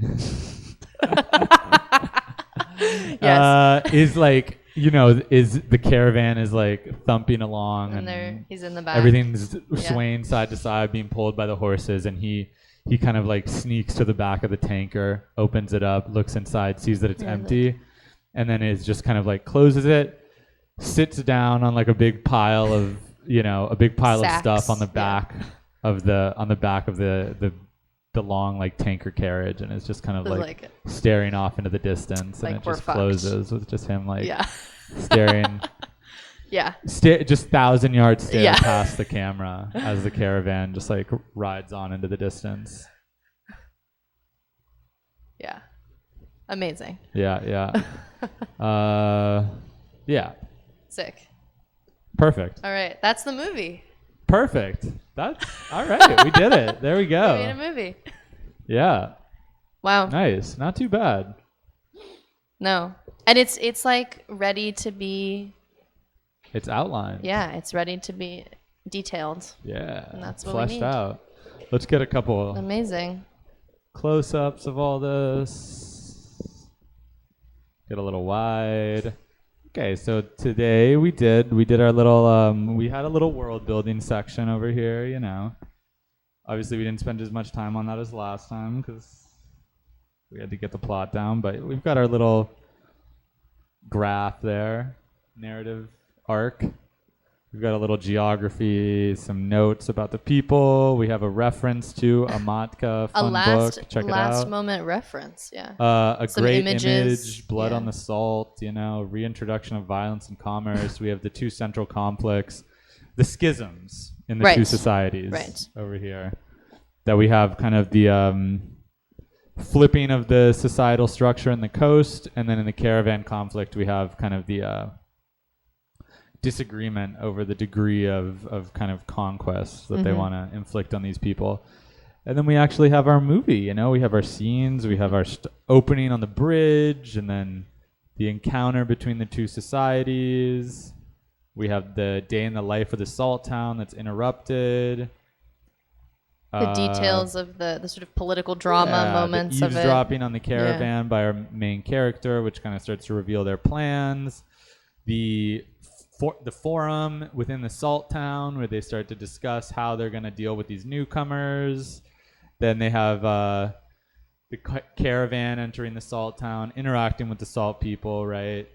Yes. Is like is the caravan is like thumping along, And he's in the back. everything's Yeah. swaying side to side, being pulled by the horses, and he kind of like sneaks to the back of the tanker, opens it up, looks inside, sees that it's Yeah, empty, and then is just kind of like closes it, sits down on like a big pile of Sacks, stuff on the yeah. back of the long like tanker carriage, and is just kind of It's like staring off into the distance, Like, and it we're just fucked. closes with just him like Yeah. staring Yeah. just 1,000-yard stare Yeah. past the camera as the caravan just like rides on into the distance. Yeah. Amazing. Yeah. Yeah. Sick. Perfect. All right. That's the movie. Perfect. That's all right. We did it. There we We made a go. movie. Yeah. Wow. Nice. Not too bad. No. And it's like ready to be. It's outlined. Yeah. It's ready to be. detailed. Yeah. And that's what fleshed we need. out. Let's get a couple Amazing. close-ups of all this. Get a little wide. Okay, so today we did our little we had a little world building section over here, you know. Obviously we didn't spend as much time on that as last time because we had to get the plot down, but we've got our little graph there, narrative arc. We've got a little geography, some notes about the people. We have a reference to a Matka fun book. Check it out. Last moment reference, yeah. A Some great images, image, blood on the salt, you know, reintroduction of violence and commerce. We have the two central conflicts, the schisms in the two societies over here. That we have kind of the flipping of the societal structure in the coast, and then in the caravan conflict we have kind of the disagreement over the degree of kind of conquest that they want to inflict on these people. And then we actually have our movie, you know, we have our scenes, we have our opening on the bridge, and then the encounter between the two societies. We have the day in the life of the salt town that's interrupted. The details of the sort of political drama moments of it. Eavesdropping on the caravan by our main character, which kind of starts to reveal their plans. The forum within the salt town where they start to discuss how they're going to deal with these newcomers. Then they have the caravan entering the salt town, interacting with the salt people, right?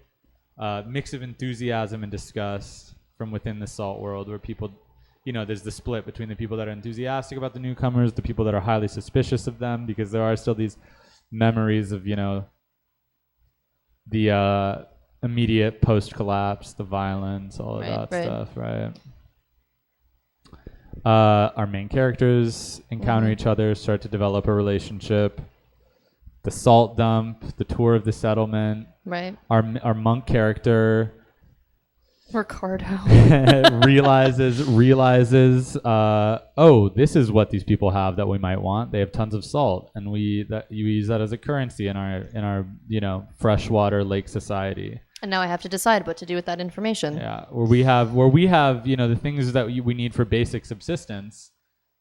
Mix of enthusiasm and disgust from within the salt world where people, you know, there's the split between the people that are enthusiastic about the newcomers, the people that are highly suspicious of them, because there are still these memories of, you know, the immediate post-collapse, the violence, all of that stuff, right? Our main characters encounter each other, start to develop a relationship. The salt dump, the tour of the settlement. Right. Our monk character Ricardo realizes oh, this is what these people have that we might want. They have tons of salt, and you use that as a currency in our you know, freshwater lake society. And now I have to decide what to do with that information. Yeah, where we have you know, the things that we need for basic subsistence,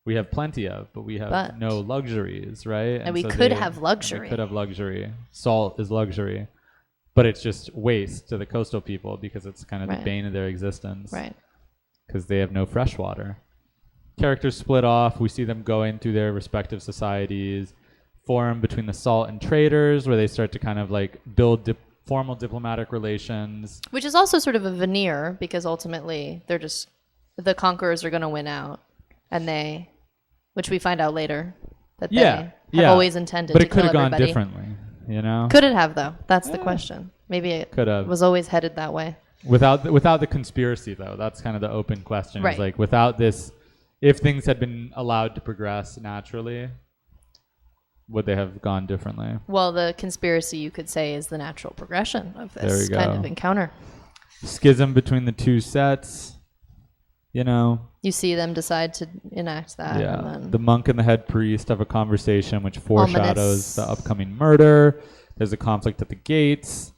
we have plenty of, but we have no luxuries, right? And we could have luxury. We could have luxury. Salt is luxury. But it's just waste to the coastal people because it's kind of the bane of their existence. Right. Because they have no fresh water. Characters split off. We see them going through their respective societies. Forum between the salt and traders, where they start to kind of like build formal diplomatic relations. Which is also sort of a veneer because ultimately they're just, the conquerors are going to win out. And which we find out later, that they have always intended to kill everybody. But it could have gone differently. You know? Could it have, though? That's the question. Maybe it could have. Was always headed that way. Without the conspiracy, though, that's kind of the open question. Right. It's like, without this, if things had been allowed to progress naturally, would they have gone differently? Well, the conspiracy, you could say, is the natural progression of this kind of encounter. Schism between the two sets, you know. You see them decide to enact that. Yeah. And then the monk and the head priest have a conversation which foreshadows the upcoming murder. There's a conflict at the gates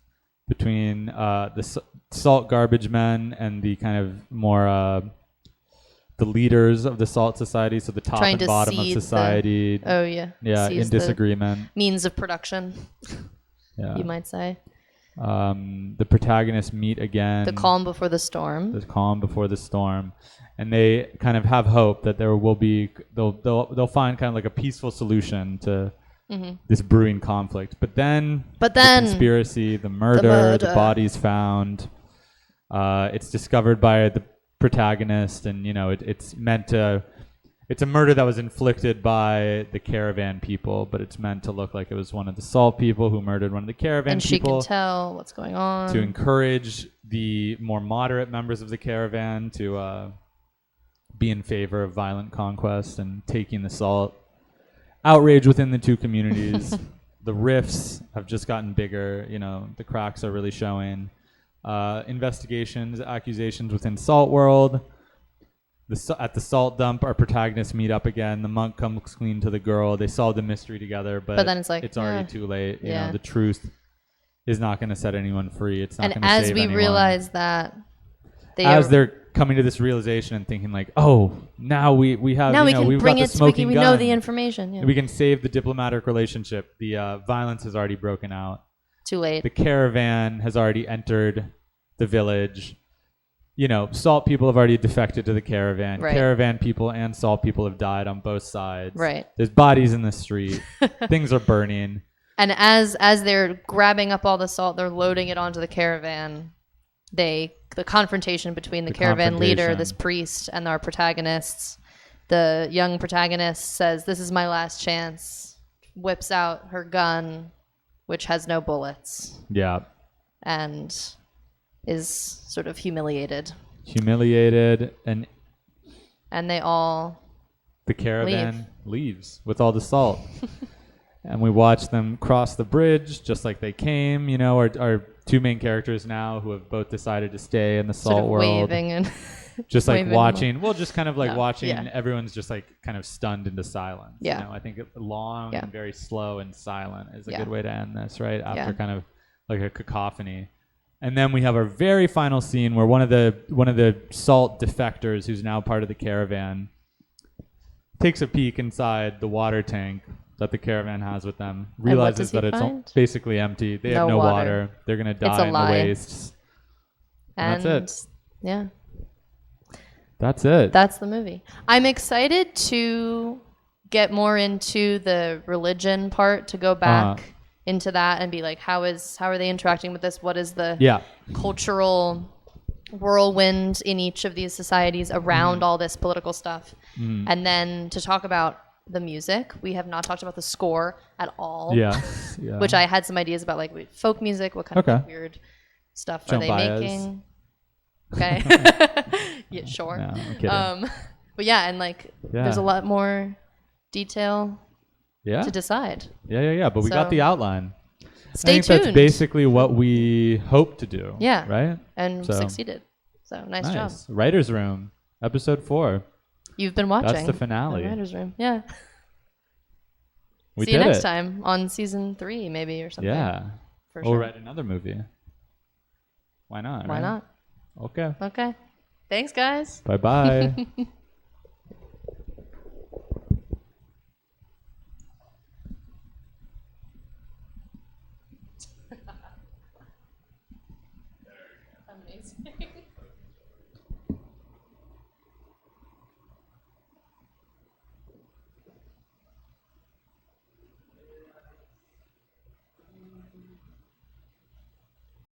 between the salt garbage men and the kind of more the leaders of the salt society, so the top and bottom of society. In disagreement. Means of production. Yeah. You might say. The protagonists meet again. The calm before the storm. The calm before the storm. And they kind of have hope that there will be, they'll find kind of like a peaceful solution to this brewing conflict. But then the conspiracy, the murder, the bodies found, it's discovered by the protagonist, and you know it's a murder that was inflicted by the caravan people, but it's meant to look like it was one of the salt people who murdered one of the caravan people. And she can tell what's going on. To encourage the more moderate members of the caravan to be in favor of violent conquest and taking the salt. Outrage within the two communities. The rifts have just gotten bigger. You know, the cracks are really showing. Investigations, accusations within Salt World. At the salt dump, our protagonists meet up again. The monk comes clean to the girl. They solve the mystery together, but then it's like it's already too late. You know, the truth is not going to set anyone free. It's not going to save anyone. And as we realize that as they're coming to this realization and thinking like, oh, now we have, now we can we've bring got it. the smoking We gun. know the information. Yeah. We can save the diplomatic relationship. The violence has already broken out. Too late. The caravan has already entered the village. Salt people have already defected to the caravan. Right. Caravan people and salt people have died on both sides. Right. There's bodies in the street. Things are burning. And as they're grabbing up all the salt, they're loading it onto the caravan. The confrontation between the caravan leader, this priest, and our protagonists. The young protagonist says, "This is my last chance." Whips out her gun, which has no bullets. Yeah. And is sort of humiliated. And they all the caravan leaves with all the salt. And we watch them cross the bridge just like they came. Our two main characters now who have both decided to stay in the salt sort of world. Waving and just like watching. Well, just kind of like watching. Yeah. Everyone's just like kind of stunned into silence. Yeah. I think long and very slow and silent is a good way to end this, right? After kind of like a cacophony. And then we have our very final scene where one of the salt defectors, who's now part of the caravan, takes a peek inside the water tank that the caravan has with them, realizes that it's basically empty. They have no water. They're going to die in the wastes. And that's it. Yeah. That's it. That's the movie. I'm excited to get more into the religion part, to go back into that and be like, how are they interacting with this? What is the cultural whirlwind in each of these societies around all this political stuff? And then to talk about the music. We have not talked about the score at all. Yeah. Which I had some ideas about, like folk music. What kind of like, weird stuff are they making? Okay. Yeah, sure. No, I'm kidding. But yeah, and like there's a lot more detail to decide. Yeah. But we got the outline. Stay I think tuned. That's basically what we hope to do. Yeah. Right? And succeeded. So nice job. Writer's Room, episode 4. You've been watching. That's the finale. Writer's Room. Yeah. We See you next time on season 3, maybe, or something. Yeah. For sure. Or write another movie. Why not? Why not? Okay. Thanks, guys. Bye-bye. Amazing.